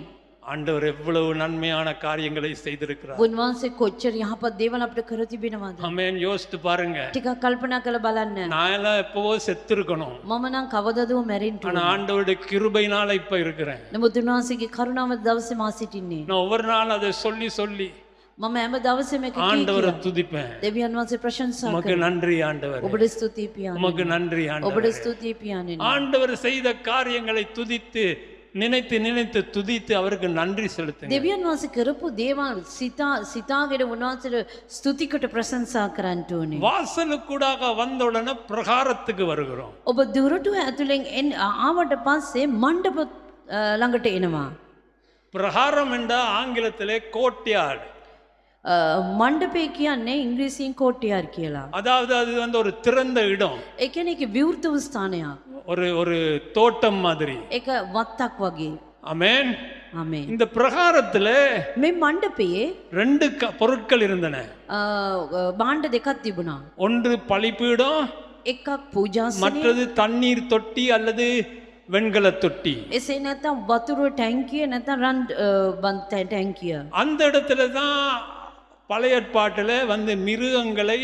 ஆண்டவர் எவ்வளவு நன்மையான காரியங்களை செய்திருக்கிறார். උන්වහන්සේ කොච්චර යහපත් දේවල් අපිට කර තිබෙනවද? ஆமென். யோசித்து பாருங்க. ටිකක් කල්පනා කරලා බලන්න. நான் எல்லாம் எப்பவோ செத்திருக்கணும், මම නම් කවදද මැරෙන්න ஆனா ஆண்டவருடைய கிருபையினால இப்ப இருக்கிறேன். නමුත් උන්වහන්සේගේ කරුණාව දවසේ මා සිටින්නේ. நான் ஒவ்வொரு நாள் அதை சொல்லி சொல்லி මම හැම දවසේම එක ஆண்டவரை துதிப்பேன். දෙවියන් වහන්සේ ප්‍රශංසා உமக்கு நன்றி ஆண்டவர், ඔබට ස්තුතියි පියාණන්. உமக்கு நன்றி ඔබට ஆண்டவர். ස්තුතියි පියාණන්. ஆண்டவர் செய்த காரியங்களை துதித்து நினைத்து நினைத்து துதித்து அவருக்கு நன்றி செலுத்துங்க. දෙවියන් වහන්සේ කරපු දේවල් සිතාගෙන උන්වහන්සේට ස්තුතිකට ප්‍රශංසා කරන්න ඕනේ. வாசலுக்கூடாக வந்த உடனே பிரகாரத்துக்கு வருகிறோம். ඔබ දුරටුව ඇතුලෙන් ආවට පස්සේ මණ්ඩප ළඟට එනවා. பிரகாரம் என்ற ஆங்கிலத்திலே கோட்யார்ட், මණ්ඩපය කියන්නේ ඉංග්‍රීසියෙන් කෝට්ටියාර් කියලා. அதாவது அது ஒரு திறந்த இடம், ඒ කියන්නේ ඒක විවෘත වූ ස්ථානයක්. ஒரு தோட்டம் மாதிரி. ඒක වත්තක් වගේ. ஆமென். ආමේන්. இந்த பிரகாரத்துல මේ මණ්ඩපයේ ரெண்டு பொருட்கள் இருந்தன. භාණ්ඩ දෙකක් තිබුණා. ஒன்று பலிபீடம், එකක් පූජාසනය, மற்றது தண்ணீர் தொட்டி அல்லது வெண்கல தொட்டி. එසේ නැත්නම් වතුර ටැංකිය නැත්නම් රන් ටැංකිය. அந்த இடத்துல தான் பழைய ஏற்பாட்டுல மிருகங்களை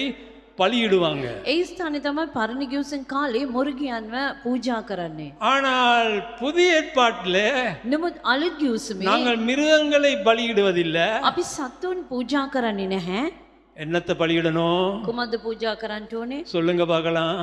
பலியிடுவாங்க. ඒ ස්ථානේ තමයි පරණ ගිවිසුම් කාලේ මුර්ගියන්ව පූජා කරන්නේ. ஆனால் புதிய ஏற்பாட்டில் නමුත් අලුත් ගිවිසුමේ நாங்கள் மிருகங்களை பலியிடுவதில்லை. අපි සතුන් පූජා කරන්නේ නැහැ. என்னத்தை பலியிடணும் කුමද්ද පූජා කරන්න ඕනේ? சொல்லுங்க பார்க்கலாம்.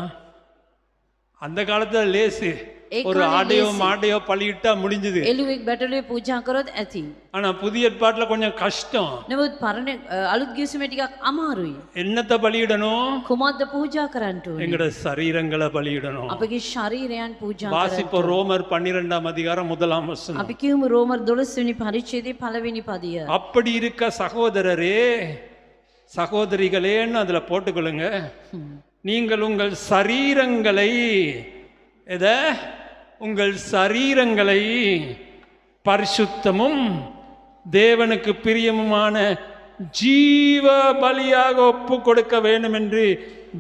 அந்த காலத்துல லேசு, ඒ ஒரு කාලේ ஆடையோ ලේසි. மாடையோ பலியிட்டா முடிஞ்சது. එළුවෙක් බැටළුවේ පූජා කරොත් ඇති. ஆனா புதிய ஏற்பாட்டுல கொஞ்சம் கஷ்டம். නමුත් පරණ අලුත් ගිවිසුමේ ටිකක් අමාරුයි. என்னத்தை பலியிடணும்? කුමද්ද පූජා කරන්න ඕනේ? எங்கட சரீரங்களை பலியிடணும். අපගේ ශරීරයන් පූජා කරන්න. வாசிப்போ ரோமர் 12ஆம் அதிகாரம் 1ஆம் வசனம். අපි කියමු රෝමர் 12 වෙනි පරිච්ඡේදයේ පළවෙනි පදිය. அப்படி இருக்க சகோதரரே சகோதரிகளேன்னு அதுல போட்டுக்கொள்ளுங்க. நீங்கள் உங்கள் சரீரங்களை உங்கள் சரீரங்களை பரிசுத்தமும் தேவனுக்கு பிரியமுமான ஜீவ பலியாக ஒப்பு கொடுக்க வேண்டும் என்று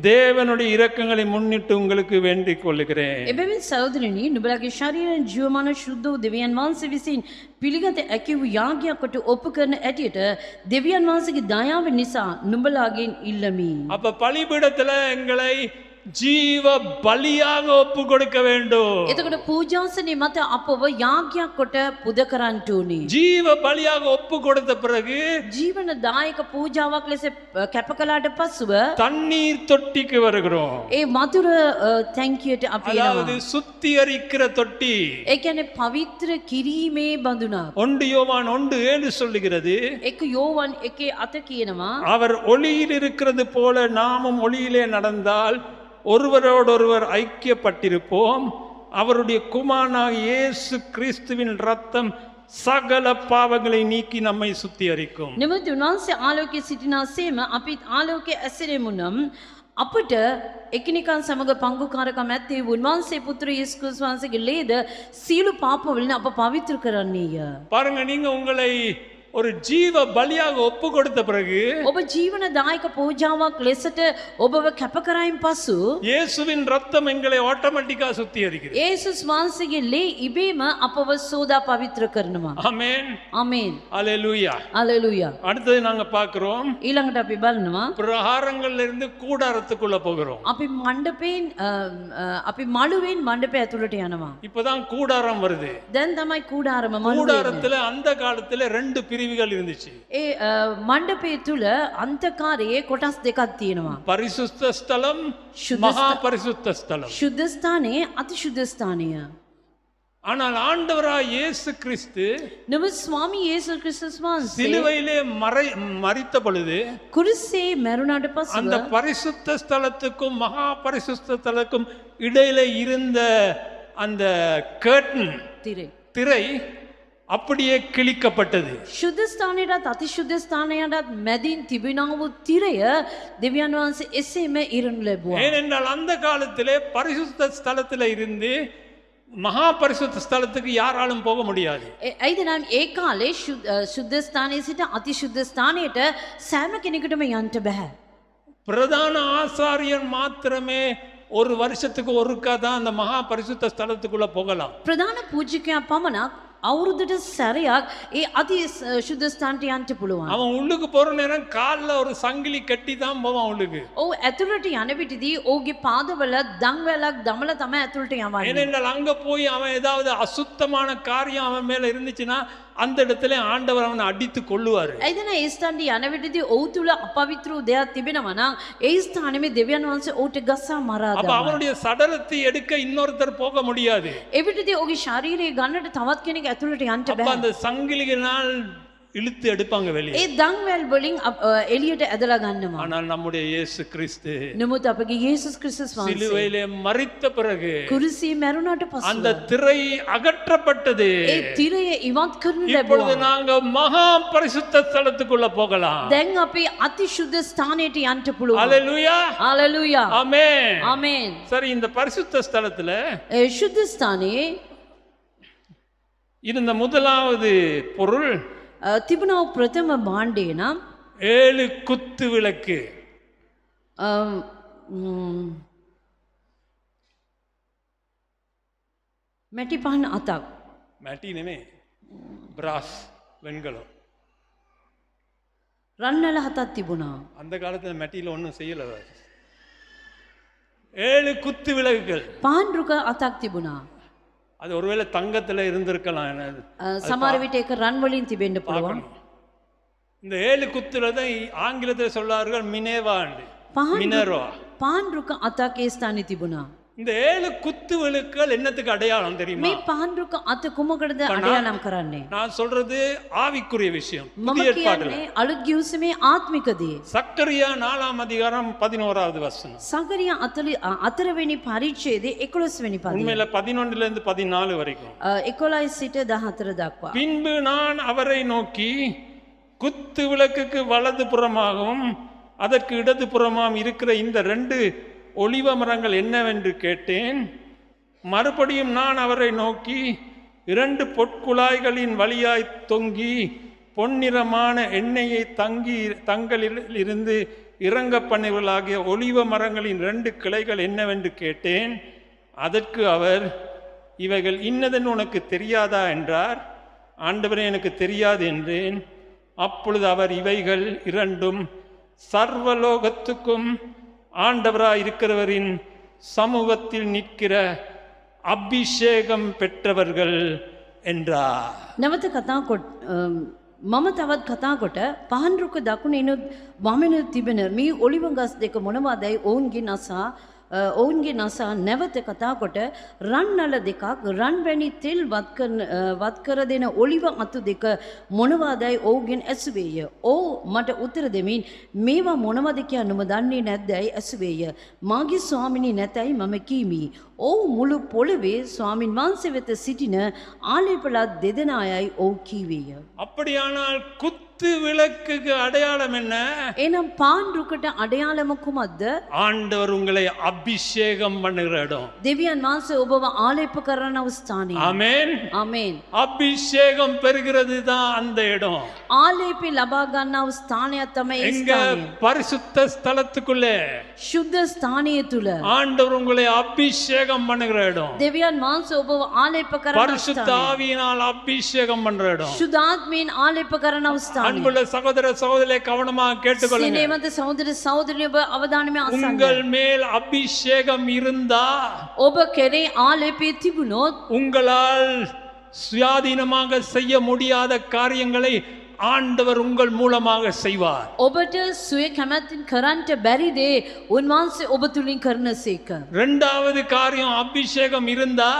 தேவனுடைய இரக்கங்களை முன்னிட்டு உங்களுக்கு வேண்டிக் கொள்கிறேன். එබැවින් සහෝදරනි, නුඹලාගේ ශරීරයෙන් ජීවමාන ශුද්ධ වූ දෙවියන් වහන්සේ විසින් පිළිගත හැකි වූ යාගයක් කොට ඔප්පු කරන ඇටියට දෙවියන් වහන්සේගේ දයාව නිසා නුඹලාගෙන් ඉල්ලමි. அப்ப பலிபீடத்துல எங்களை ஜீவ பலியாக ஒப்பு கொடுக்க வேண்டும். එතකොට පූජාසනේ මත අපව යාගයක් කොට පුද කරන්න ඕනේ. ஜீவ பலியாக ஒப்பு கொடுத்த பிறகு ජීවන දායක පූජාවක් ලෙස කැප කළාට පසුව தண்ணீர் தொட்டிக்கு வருகிறோம். ඒ මధుර තැංකියට අපි அதாவது එනවා. சுத்திகரிக்கிற தொட்டி. ඒ කියන්නේ පවිත්‍ර කිරීමේ බඳුනක්. 1 யோவான் 1:7 சொல்லுகிறது, එක යෝවන් එකේ අත කියනවා, அவர் ஒளியில் இருக்கிறது போல நாமும் ஒளியிலே நடந்தால் ஒருவரோடொருவர் ஐக்கியப்பட்டிருப்போம். அவருடைய குமாரனாகிய இயேசு கிறிஸ்துவின் ரத்தம் சகல பாவங்களை நீக்கி நம்மை சுத்திகரிக்கும். නමුත් උන්වහන්සේ ආලෝකයේ සිටිනාseම අපිත් ආලෝකයේ ඇසිරෙමු නම් අපට එකිනෙකන් සමග පංගුකාරකම් ඇත්තේ උන්වහන්සේ පුත්‍ර යේසුස් ක්‍රිස්තුස් වහන්සේගේ ලේද සියලු පාප වලින් අප පවිත්‍ර කරන්නේය. பாருங்க, நீங்க உங்களை ஒரு ஜீவ பலியாக ஒப்பு கொடுத்த பிறகு ඔබ ජීවන දායක පූජාවක් ලෙසට ඔබව කැප කරයින් පසු இயேசுவின் ரத்தம் எங்களை ஆட்டோமேட்டிக்கா சுத்திகரிக்கிறது. යේසුස් වහන්සේගේ ලේ ඉබේම අපව සෝදා පවිත්‍ර කරනවා. ஆமென். ආමේන්. அல்லேலூயா. හalleluya. அடுத்தது நாங்க பார்க்கிறோம், ඊළඟට අපි බලනවා பிரகாரங்கள்ல இருந்து கூடாரத்துக்குள்ள போகிறோம். අපි මණ්ඩපයෙන් අපි මළුවෙන් මණ්ඩපය ඇතුළට යනවා. இப்பதான் கூடாரம் வருது. දැන් තමයි කූඩාරම මළුවේ. கூடாரத்துல அந்த காலத்துல 2 பிரிவுகள் இருந்துச்சு. ඒ මණ්ඩපය තුල අන්තකාරයේ කොටස් දෙකක් තියෙනවා. பரிசுத்த ஸ்தலம், சுத்த மகா பரிசுத்த ஸ்தலம். ශුද්ධ ස්ථානයේ අතිශුද්ධ ස්ථානය. ஆனால் ஆண்டவராய் இயேசு கிறிஸ்து නමුත් ස්වාමී යේසුස් ක්‍රිස්තුස් වහන්සේ சிலுவையிலே மரித்த பொழுது කුරුසේ මැරුණාට அந்த පසුව பரிசுத்த ஸ்தலத்துக்கும் மகா பரிசுத்த ஸ்தலத்துக்கும் இடையில இருந்த அந்த கர்டன் තිරේ திரை அப்படியே கிழிக்கப்பட்டது. ශුද්ධ ස්ථානයටත් අතිශුද්ධ ස්ථානයටත් මැදින් තිබෙනා වූ තිරය දෙවියන් වහන්සේ එසේම ඉරනු ලැබුවා. ஏனென்றால் அந்த காலத்திலே பரிசுத்த ஸ்தலத்துல இருந்து மகா பரிசுத்த ஸ்தலத்துக்கு யாராலும் போக முடியாது. ඇයිද නම් ඒ කාලේ ශුද්ධ ස්ථානයේ සිට අතිශුද්ධ ස්ථානයට සෑම කෙනෙකුටම යන්න බෑ. பிரதான ஆசாரியன் மாத்திரமே ஒரு வருஷத்துக்கு ஒருக்கா தான் அந்த மகா பரிசுத்த ஸ்தலத்துக்குள்ள போகலாம். ප්‍රධාන පූජකයා පමණක් අවුරුද්දට සැරයක් ඒ අති ශුද්ධ ස්ථානට යන්න පුළුවන්. அவன் உள்ளுக்கு போற நேரம் கால்ல ஒரு சங்கிலி கட்டி தான் போவான் உள்ளுக்கு. ඔව් ඇතුළට යන විටදී ඔහුගේ පාදවල දංවැලක් දමලා තමයි ඇතුළට යවන්නේ. ஏனென்றால் அங்க போய் அவன் ஏதாவது அசுத்தமான காரியம் அவன் மேல இருந்துச்சுன்னா அந்த இடத்துல ஆண்டவர் அவனை அடித்து கொள்ளுவாரு. ඇයිද නේ ඒ ස්ථානට යන විටදී ඔහු තුල අපවිත්‍ර වූ දෙයක් තිබෙනවා නම් ඒ ස්ථානෙමේ දෙවියන් වහන්සේ ඔහුට ගසා මරා அப்ப දානවා. அவனுடைய சடலத்தை எடுக்க இன்னொருத்தர் போக முடியாது. එවිටදී ඔහුගේ ශාරීරය ගන්නට තවත් කෙනෙක් ඇතුළට යන්න அப்ப බෑ. அந்த சங்கிலிகளால் இழுத்து எடுப்பாங்க வெளியே. ඒ දංවැල් වලින් එළියට ඇදලා ගන්නවා. ஆனால் நம்முடைய இயேசு கிறிஸ்து නමුත් අපගේ යේසුස් ක්‍රිස්තුස් වහන්සේ சிலுவையிலே மரித்த பிறகு කුරුසියේ මැරුණාට පසුව அந்த திரை அகற்றப்பட்டது. ඒ තිරය ඉවත් කරනු இப்பொழுது ලැබුවා. நாங்க மகா பரிசுத்த ஸ்தலத்துக்குள்ள போகலாம். දැන් අපි අතිශුද්ධ ස්ථානයට යන්න පුළුවන්. அல்லேலூயா හalleluya. ஆமென். ආමේන්. சரி, இந்த பரிசுத்த ஸ்தலத்துல ඒ ශුද්ධ ස්ථානයේ இருந்த முதலாவது பொருள் තිබුණා වූ ප්‍රථම භාණ්ඩය නම් 7 குத்து விளக்கு. මැටි පහන් අතක්. மேட்டி නෙමෙයි, பிராஸ், வெண்கலம். රන්වැල හතක් තිබුණා. அந்த காலத்துல மெட்டியில ஒன்றும் செய்யல. 7 குத்து விளக்குகள். පහන් රුක අතක් තිබුණා. அது ஒருவேளை தங்கத்துல இருந்திருக்கலாம். සමහර විට ඒක රන් වලින් තිබෙන්න පුළුවන්. இந்த 7 குத்துல தான் ஆங்கிலத்தில் சொல்றார்கள் மினேவாண்டு, மினர்வா. පහන් රුක අතක් ඒ ස්ථානයේ තිබුණා. இந்த 7 குத்து விளக்குகள் என்னத்துக்கு அடையாளம் தெரியுமா? මේ පහන් රුක අත කුමකටද අඩයාලම් කරන්නේ? நான் சொல்றது ஆவிக்குரிய விஷயம். මම புதிய ஏற்பாடுல කියන්නේ අලුත් ගිවිසුමේ ආත්මික දේ. சக்கரியா 4ஆம் அதிகாரம் 11வது வசனம். සකරියා 4 වෙනි පරිච්ඡේදයේ 11 වෙනි පදය. உண்மையில 11ல இருந்து 14 வரைக்கும். 11 සිට 14 දක්වා. பின்பு நான் அவரை நோக்கி, குத்து விளக்குக்கு வலது புறமாகவும் அதற்கு இடது புறமாகவும் இருக்கிற இந்த 2 ஒலிவ மரங்கள் என்னவென்று கேட்டேன். மறுபடியும் நான் அவரை நோக்கி, 2 பொற்குழாய்களின் வழியாய் தொங்கி பொன்னிறமான எண்ணெயை தங்களில் இருந்து இறங்க பண்ணுவலாகிய ஒலிவ மரங்களின் 2 கிளைகள் என்னவென்று கேட்டேன். அதற்கு அவர், இவைகள் இன்னதென்று உனக்கு தெரியாதா என்றார். ஆண்டவரே, எனக்கு தெரியாது என்றேன். அப்பொழுது அவர், இவைகள் 2 சர்வலோகத்துக்கும் ஆண்டவராய் இருக்கிறவரின் சமூகத்தில் நிற்கிற அபிஷேகம் பெற்றவர்கள் என்றார். නැවත කතා කොට මම තවත් කතා කොට පහන් රුක දකුණිනුත් වමෙනුත් තිබෙන මේ ඔලිව ගස් දෙක මොනවාදයි ඔවුන්ගේ නසා නැවත කතා කොට රන්නල දෙකක් රන්වැනි තෙල් වත් කර දෙන ඔලිව අතු දෙක මොනවාදයි ඔවුගෙන් ඇසුවේය. ඔව් මට උත්තර දෙමින්, මේවා මොනවද කියා නුඹ දන්නේ නැද්දයි ඇසුවේය. මාගේ ස්වාමිනී නැතයි මම කීමි. ඔව් මුළු පොළවේ ස්වාමින් වහන්සේ වෙත සිටින ආලේපලත් දෙදෙනායයි ඔව් කීවේය. அப்படியானால் குத்து விளக்குக்கு அடையாளம் என்ன? එනම් පාන් රුකට අඩයාලම කුමක්ද? ஆண்டவர் உங்களை அபிஷேகம் பண்ணுகிற இடம். දෙවියන් වහන්සේ ඔබව ආලේප කරන ස්ථානය. ஆமென். ආමේන්. அபிஷேகம் பெறுகிறது தான் அந்த இடம். ආලේපේ ලබා ගන්නා ස්ථානයක් තමයි ඒ எங்க ස්ථානය. பரிசுத்த ஸ்தலத்துக்குள்ளே ශුද්ධ ස්ථානය තුල ஆண்டவர் உங்களை அபிஷேகம் பண்ணுகிற இடம். දෙවියන් වහන්සේ ඔබව ආලේප කරන பரிசுத்த ස්ථානය. ஆவியினால் அபிஷேகம் பண்ற இடம். ශුද්ධාත්මයෙන් ආලේප කරන ස්ථානය. அன்புள்ள சகோதர சகோதரிகளை கவனமாக கேட்டுக்கொள்ளுங்க. සිනේමද සහෝදර සහෝදරියෝ ඔබ අවධානයෙන් අසන්න. உங்கள் மேல் அபிஷேகம் இருந்தா, ඔබ කෙරේ ආලේපය තිබුණොත් உங்களால் சுயாதீனமாக செய்ய முடியாத காரியங்களை ஆண்டவர் உங்கள் மூலமாக செய்வார். ඔබට සුවේ කැමැත්තෙන් කරන්නට බැරි දේ උන්වහන්සේ ඔබ තුලින් කරන සේක. இரண்டாவது காரியம், அபிஷேகம் இருந்தா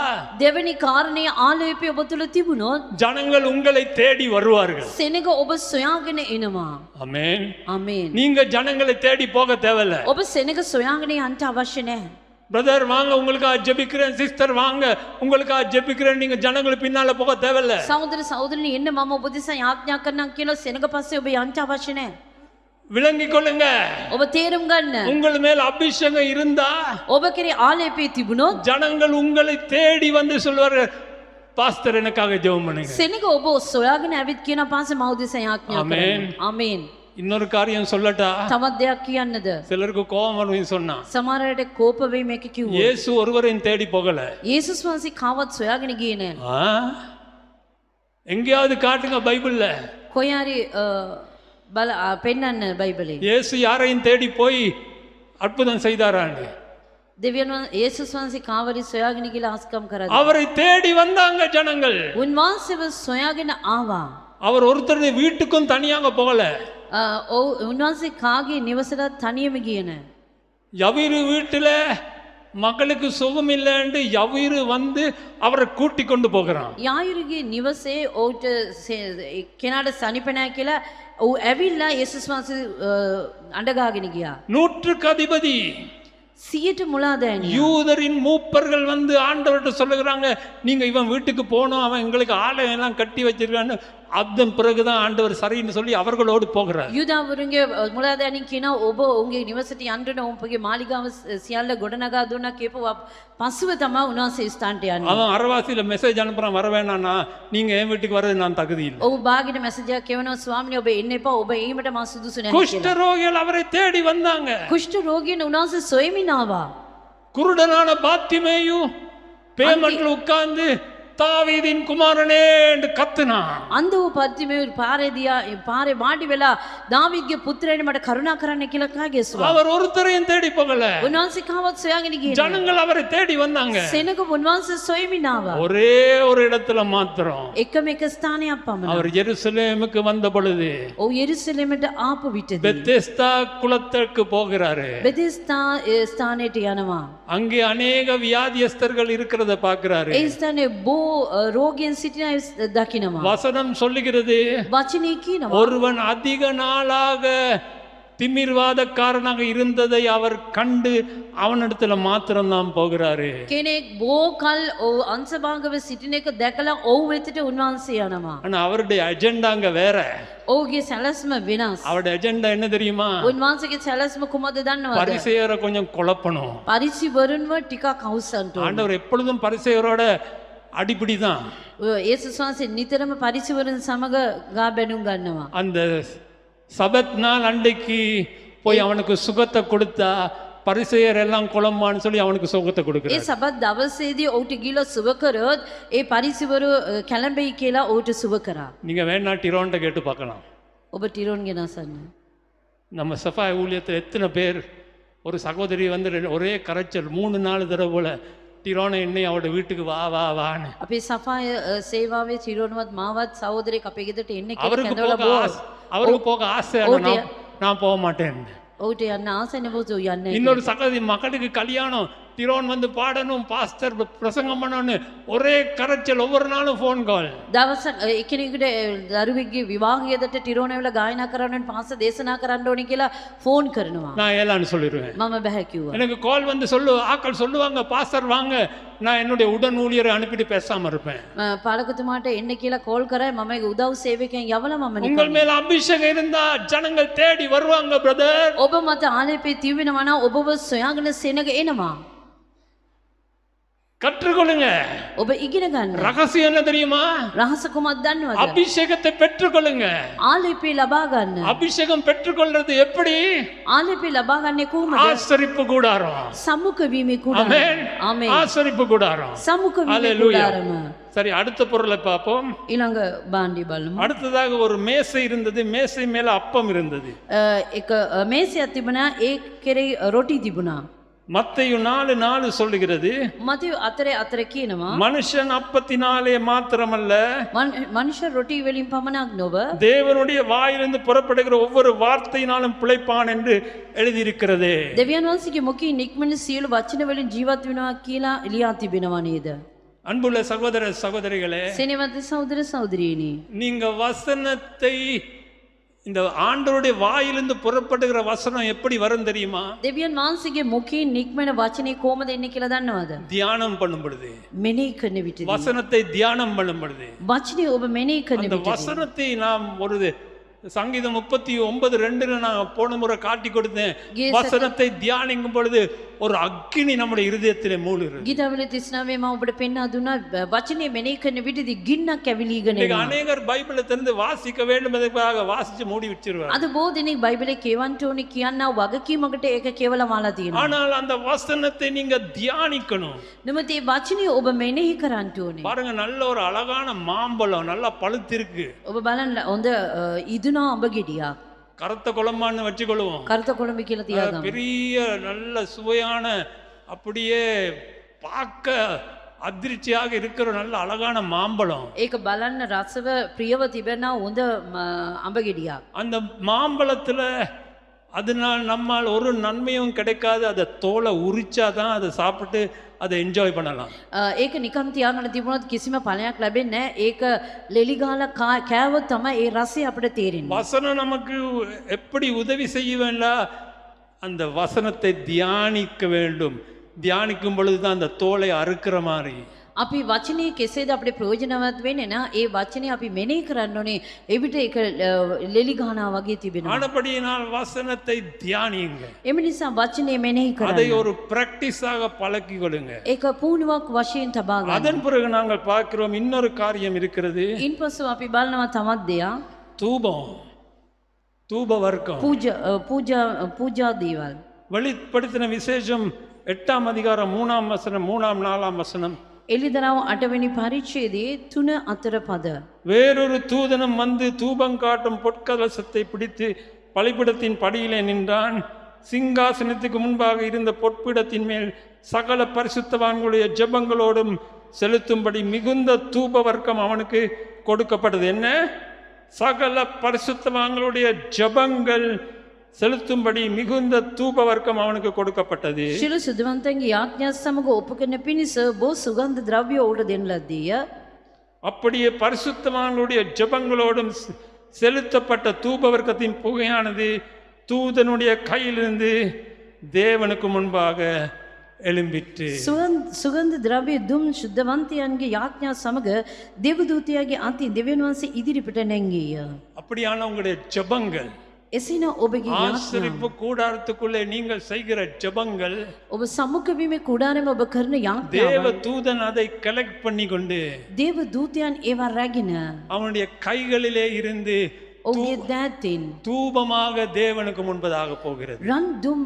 දෙවෙනි කාරණේ ආලේපය ඔබ තුල තිබුණොත් ஜனங்கள் உங்களை தேடி வருவார்கள். සෙනඟ ඔබ සොයාගෙන එනවා. ஆமென். ආමේන්. நீங்க ஜனங்களை தேடி போக தேவையில்ல. ඔබ සෙනඟ සොයාගෙන යන්න අවශ්‍ය නැහැ. பிரதர் வாங்க உங்களுக்காக ஜெபிக்கிறேன், சிஸ்டர் வாங்க உங்களுக்காக ஜெபிக்கிறேன், நீங்க ஜனங்கள் பின்னால போக தேவையில்ல. සහෝදර සහෝදරනි එන්න මම ඔබ දෙසා යාඥා කරනම් කියලා සෙනඟ පස්සේ ඔබ යන්න අවශ්‍ය නැහැ. விளங்கிக் கொள்ளுங்க. ඔබ තේරුම් ගන්න. உங்கள் மேல் அபிஷேகம் இருந்தா ඔබ කෙරේ ආලේපය තිබුණොත් ஜனங்கள் உங்களை தேடி வந்து சொல்வார்கள், பாஸ்டர் எனக்காக ஜெபம் பண்ணுங்க. සෙනඟ ඔබ සොයාගෙන ඇවිත් කියන පාසේ මව දෙසා යාඥා කරනවා. ආමේන්. இன்னொரு காரியம் சொல்லட்டா? තවත් දෙයක් කියන්නද? சிலருக்கு கோபம் வரும் சொன்னா. සමහරවිට කෝප වෙයි මේක කිව්වොත්. இயேசு ஒருவரையும் தேடி போகல. යේසුස් වහන්සේ කාවත් සොයාගෙන ගියේ නෑ. எங்கேயாவது காட்டுங்க பைபிள்ல. කොයි හරි බල පෙන්නන්න බයිබලේ. இயேசு யாரையும் தேடி போய் அற்புதம் செய்தாரான்னு? දෙවියන් යේසුස් වහන්සේ කාවරි සොයාගෙන ගිහලා ආස්කම් කරා. அவரை தேடி வந்தாங்க ஜனங்கள். උන්වහන්සේව සොයාගෙන ආවා. அவர் ஒருத்தருடைய வீட்டுக்கும் தனியாக போகல. උන්වහන්සේ කාගේ නිවසට තනියම ගියේ නෑ. யவீரு வீட்டுல மகளுக்கு சுகம் இல்லைன்னு யவீரு வந்து அவரை கூட்டி கொண்டு போகிறான். යායුරුගේ නිවසේ ඔහුට කෙනාට සනිප නැහැ කියලා ඔහු ඇවිල්ලා යේසුස් වහන්සේ අඬගාගෙන ගියා. 100க்கு அதிபதி 100ට මුලාදෑනියා. யூதரின் மூப்பர்கள் வந்து ஆண்டவர்கிட்ட சொல்லுகிறாங்க, நீங்க இவன் வீட்டுக்கு போனோம், அவன் எங்களுக்கு ஆலயம் எல்லாம் கட்டி வச்சிருக்கான்னு. அதன் பிறகுதான் ஆண்டவர் சரின்னு சொல்லி அவர்களோடு போகிறார். යුදාවරුන්ගේ මුලාදෑනින් කියනවා ඔබ ඔවුන්ගේ නිවසට යන්න ඔවුන්ගේ මාලිගාව සියල්ල ගොඩනගා දුන්නා කියපුවා පස්සුව තමයි උන්වහන්සේ ස්ථානට යන්නේ. அவன் அரவாசியில மெசேஜ் அனுப்புறான், வர வேணாம்னா நீங்க என் வீட்டுக்கு வர்றது நான் தகுதி இல்லை. ඔව් බාගෙන මැසේජ් එකක් කියවනවා, ස්වාමීනි ඔබ එන්න එපා, ඔබ ඒකට මා සුදුසු නැහැ குஷ்ட කියලා. ரோகிகள் அவரை தேடி வந்தாங்க. කුෂ්ඨ රෝගීන් උන්වහන්සේ සොයමින් ආවා. குருடனான பாத்திமேயு பேமண்ல உட்கார்ந்து தாவீதின் குமாரனே என்று கத்துனான். අන්ධ වූ පත්තිමේ පාරේ වාඩි වෙලා දාවීද්ගේ පුත්‍රයනි මට කරුණා කරන්න කියලා කා ගැසුවා. அவர் ஒருத்தரையும் தேடி போகல. උන්වහන්සේ කාවත් සොයාගෙන ගියේ නෑ. ஜனங்கள் அவரை தேடி வந்தாங்க. සෙනඟ උන්වහන්සේ සොයමින් ආවා. ஒரே ஒரு இடத்துல மாத்திரம். එකම එක ස්ථානයක් පමණයි. அவர் எருசலேமுக்கு வந்த பொழுது ඔව් යෙරුසලෙමට ආපු විටදී பெத்தெஸ்தா குளத்திற்கு போகிறாரு. බෙදෙස්තා ස්ථානයට යනවා. அங்கே அநேக வியாதியஸ்தர்கள் இருக்கிறத பார்க்கிறாரு. ඒ ස්ථානයේ බොහෝ රෝගීන් සිටින අය දකිනවා. வசனம் சொல்லுகிறது, වචනේ කියනවා ஒருவன் அதிக நாளாக திமிர்வாதக்காரனாக இருந்ததை அவர் கண்டு அவனிடத்துல மாத்திரம் தான் போகிறாரு. කෙනෙක් බොහෝ කල් ඔව් අංශභාගව සිටින එක දැකලා ඔව් වෙතට උන්වහන්සේ යනවා. ஆனா அவருடைய அஜெண்டாங்க வேற. ඔහුගේ සැලැස්ම වෙනස්. அவருடைய அஜெண்டா என்ன தெரியுமா? උන්වහන්සේගේ සැලැස්ම කුමක්ද දන්නවද? பரிசேயரை கொஞ்சம் குழப்பணும். පරිසිවරුන්ව ටිකක් අවසන්ට ඕන. ஆண்டவர் எப்பொழுதும் பரிசேயரோட அடிபிடிதான். යේසුස් වහන්සේ නිතරම පරිසිවරුන් සමග ගා බැනුම් ගන්නවා. அந்த சபத் நாள் அன்றைக்கு போய் அவனுக்கு சுகத்தை கொடுத்தா பரிசேயர் எல்லாம் குழம்பான்னு சொல்லி அவனுக்கு சுகத்தை ඒ கொடுக்கிறார். සබත් දවසේදී ඔහුට ගිහලා සුව කරොත් ඒ පරිසිවරු කැළඹෙයි කියලා ඔහුට සුව කරා. நீங்க வேணா டிரோன்ட்ட கேட்டு பார்க்கலாம். ඔබ ටිරෝන් ගෙන අසන්න. நம்ம சஃபாய் ஊழியத்தில் எத்தனை பேர் ஒரு சகோதரி வந்து ஒரே கரைச்சல் 3-4 தடவை போல டிரோனை என்னை அவட வீட்டுக்கு வா வா வான்னு. අපේ සෆාය සේවාවේ ටිරෝන්වත් මාවත් සහෝදරයෙක් අපේ ගෙදරට එන්න කියලා அவருக்கு කැඳවලා போக බෝ. அவருக்கு போக ஆசை, ஆனா நான் போக மாட்டேன். ඔහුට යන්න ආසයි නෙවෙයි යන්නේ. இன்னொரு சகோதரி மகளுக்கு கல்யாணம், டிரோன் வந்து பாடணும், பாஸ்டர் பிரசங்கம் பண்ணணும், ஒரே கரைச்சல், ஒவ்வொரு நாளும் ஃபோன் கால். දවසක් එකිනෙකට දරුවෙක්ගේ විවාහයකට ටිරෝනවල ගායනා කරන්න පාස දේශනා කරන්න ඕනේ කියලා ෆෝන් කරනවා. நான் ஏலான்னு சொல்லிடுவேன். මම බෑ කිව්වා. எனக்கு கால் வந்து ஆக்கள் சொல்லுவாங்க, பாஸ்டர் வாங்க, நான் என்னுடைய உடன் ஊழியரை அனுப்பிட்டு பேசாம இருப்பேன். පාලකතුමාට එන්න කියලා කෝල් කරා. මම ඒක උදව් සේවකයන් යවලා මම உங்கள் மேல அபிஷேகம் இருந்தா ஜனங்கள் தேடி வருவாங்க பிரதர். ඔබ මත ආලේපේ තියවෙනවා නම් ඔබව සොයාගෙන සෙනග එනවා. கற்றுக்கொள்ளுங்க. ඔබ ඉගෙන ගන්න. ரகசியம் என்ன தெரியுமா? රහස කුමක්ද දන්නවද? அபிஷேகத்தை பெற்றுக்கொள்ளுங்க. ආලේපේ ලබා ගන්න. அபிஷேகம் பெற்றுக்கொள்றது எப்படி? ආලේපේ ලබා ගන්නේ කොහොමද? ஆசரிப்பு கூடாரம். සම්මුඛ වීමේ කුඩාරම. ஆமென். ආමේන්. ஆசரிப்பு கூடாரம். සම්මුඛ වීමේ ஹalleluya. කුඩාරම. சரி, அடுத்த பொருளை பார்ப்போம். ඊළඟ බාණ්ඩි බලමු. அடுத்ததாக ஒரு மேசை இருந்தது. மேசை மேல அப்பம் இருந்தது. එක මේසයක් තිබුණා. ඒ කෙරේ රොටි තිබුණා. மத்தேயு 4:4 சொல்லுகிறது, මතයු 4:4 කියනවා மனுஷன் அப்பத்தினாலே மாத்திரமல்ல මනුෂ්‍ය රොටි වලින් පමණක් නොව தேவனுடைய வாயிலிருந்து புறப்படுகிற ஒவ்வொரு வார்த்தையினாலும் பிழைப்பான் என்று எழுதியிருக்கிறதே. දෙවියන් වහන්සේගේ මුඛයෙන් නික්මන සියලු වචන වලින් ජීවත් වෙනවා කියලා ලියා තිබෙනවා නේද? அன்புள்ள சகோதர சகோதரிகளே, සෙනෙහවන්ත සහෝදර සහෝදරියනි, நீங்க வசனத்தை, இந்த ஆண்டவருடைய வாயிலிருந்து புறப்படுகிற வசனம் எப்படி வரும் தெரியுமா? දෙවියන් වහන්සේගේ මුඛයෙන් නික්මන වචනේ කොහොමද එන්නේ කියලා දන්නවද? தியானம் பண்ணும் பொழுது, මෙනෙහි කරන විටදී, வசனத்தை தியானம் பண்ணும் பொழுது, වචනේ ඔබ මෙනෙහි කරන அந்த විටදී, வசனத்தை நாம் ஒரு சங்கீதம் 39:2 நான் போன முறை காட்டி கொடுத்தேன். வசனத்தை தியானிக்கும் பொழுது ஒரு அக்கினி நம்முடைய இருதயத்திலே மூழ்கிறது. ගීතවල 39 මම ඔබට පෙන්වා දුන්නා වචනේ මෙනෙහි කරන විටදී ගින්නක් ඇවිලීගෙන இன்னைக்கு එනවා. அநேகர் பைபிளை திறந்து வாசிக்க வேண்டும் என்பதற்காக வாசிச்சு மூடி வச்சிருவாங்க. අද බොහෝ දෙනෙක් බයිබලේ කියවන්න ඕනි කියනවා වගකීමකට ඒක කියවලා මාලා තියෙනවා. ஆனால் அந்த வசனத்தை நீங்க தியானிக்கணும். නමුත් මේ වචනේ ඔබ මෙනෙහි කරන්න ඕනේ. பாருங்க, நல்ல ஒரு அழகான மாம்பழம் நல்லா பழுத்திருக்கு. ඔබ බලන්න හොඳ ඉදුණා අඹ ගෙඩියක්. கருத்த குழம்பான்னு வச்சுக்கொள்வோம். කරුත කොළඹ කියලා තියාගමු. பெரிய நல்ல சுவையான, அப்படியே பார்க்க அதிர்ச்சியாக இருக்கிற நல்ல அழகான மாம்பழம். ඒක බලන්න රසව ප්‍රියව තිබෙනා හොඳ අඹ ගෙඩියක්. அந்த மாம்பழத்துல அதனால் நம்மால் ஒரு நன்மையும் கிடைக்காது. அதை தோலை உரிச்சாதான் அதை சாப்பிட்டு அதை என்ஜாய் பண்ணலாம். ඒක නිකන් තියාගෙන තිබුණොත් කිසිම ඵලයක් ලැබෙන්නේ නැහැ. ඒක ලෙලි ගාලා කෑවොත් තමයි ඒ රසය අපිට තේරෙන්නේ. வசனம் நமக்கு எப்படி உதவி செய்ய வேண்டாம்? அந்த வசனத்தை தியானிக்க வேண்டும். தியானிக்கும் பொழுதுதான் அந்த தோலை அறுக்கிற மாதிரி. අපි වචනේ කෙසේද අපිට ප්‍රයෝජනවත් වෙන්නේ නා ඒ වචනේ අපි මෙනෙහි කරන්න ඕනේ. එවිට ඒක ලෙලි ගහනවා වගේ තිබෙනවා. ஆனபடியினால் வசனத்தை தியானியுங்க. එම නිසා වචනේ මෙනෙහි அதை කරන්න. ஒரு பிராக்டிஸாக பழக்கிக் கொள்ளுங்க. ඒක පුහුණුවක් වශයෙන් තබා ගන්න. அதன் பிறகு நாங்கள் பார்க்கிறோம் இன்னொரு காரியம் இருக்கிறது. ඉන්පසු අපි බලනවා තවත් දෙයක්. தூபம், தூப வர்க்கம். පූජා දේවල්. வெளிப்படுத்தின விசேஷம் 8ஆம் அதிகாரம் 3ஆம் வசனம், 3ஆம் 4ஆம் வசனம். එළිදරව් 8 වෙනි පරිච්ඡේදයේ 3-4 පද. வேறொரு தூதனும் வந்து தூபம் காட்டும் பொற்கலசத்தை பிடித்து பலிபீடத்தின் படியிலே நின்றான். சிங்காசனத்துக்கு முன்பாக இருந்த பொற்பீடத்தின் மேல் சகல பரிசுத்தவான்களுடைய ஜெபங்களோடும் செலுத்தும்படி மிகுந்த தூப வர்க்கம் அவனுக்கு கொடுக்கப்பட்டது. என்ன? சகல பரிசுத்தவான்களுடைய ஜெபங்கள் செலுத்தும்படி மிகுந்த தூப வர்க்கம் அவனுக்கு கொடுக்கப்பட்டது. ශිළු සුදුවන්තන්ගේ යාඥා සමග ඔප්පු කරන පිණිස බොහෝ සුගන්ධ ද්‍රව්‍ය උඩ දෙන ලද්දේය. அப்படியே பரிசுத்தவான்களுடைய ஜெபங்களோடும் செலுத்தப்பட்ட தூப வர்க்கத்தின் புகையானது தூதனுடைய கையிலிருந்து தேவனுக்கு முன்பாக எழும்பிற்று. සුගන්ධ ද්‍රව්‍ය දුම් ශුද්ධවන්තයන්ගේ යාඥා සමග දේවදූතයාගේ අතින් දෙවියන් වහන්සේ ඉදිරිපිට නැංගීය. அப்படியான உங்களுடைய ஜெபங்கள், එසේන ඔබගේ ஆசரிப்பு கூடாரத்துக்குள்ளே நீங்கள் செய்கிற ஜெபங்கள், ඔබ සම්මුඛ වීමේ කුඩාරෙම ඔබ කරන தேவ යාඥාව தூதன் அதை கலெக்ட் பண்ணி கொண்டு දේව දූතයන් ඒවා රැගෙන அவனுடைய கைகளிலே இருந்து ඔහුගේ දෑතින් தூபமாக தேவனுக்கு முன்பதாக போகிறது. රන් දුම්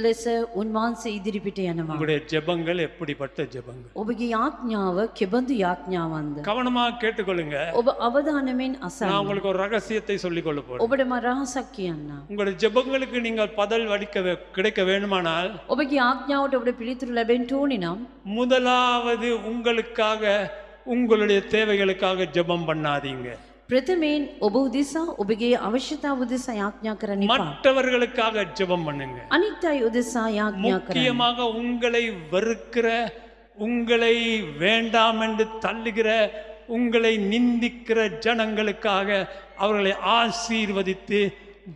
ලෙස උන්වහන්සේ ඉදිරිපිට යනවා. உங்களுடைய ஜெபங்கள் எப்படிப்பட்ட ஜெபங்கள்? ඔබගේ යාඥාව කෙබඳු යාඥාවන්ද? கவனமாக கேட்டுக்கொள்ளுங்க. ඔබ අවධානයෙන් අසන්න. நான் உங்களுக்கு ஒரு ரகசியத்தை சொல்லிக் கொள்ள போறேன். ඔබට මම රහසක් කියන්න. உங்களுடைய ஜெபங்களுக்கு நீங்கள் பதில் கிடைக்க வேண்டுமானால் ඔබගේ යාඥාවට ඔබට පිළිතුරු ලැබෙන්න ඕනේ නම් முதலாவது உங்களுக்காக, உங்களுடைய தேவைகளுக்காக ஜெபம் பண்ணாதீங்க. ප්‍රථමයෙන් ඔබ උදෙසා ඔබගේ අවශ්‍යතාව උදෙසා යාඥා කරන්න එපා. மற்றவர்களுக்காக ஜெபம் பண்ணுங்க. අනිත් අය උදෙසා යාඥා කරන්න. முக்கியமாக உங்களை வெறுக்கிற, உங்களை வேண்டாம் என்று தள்ளுகிற, உங்களை நிந்திக்கிற ஜனங்களுக்காக அவர்களை ஆசீர்வதித்து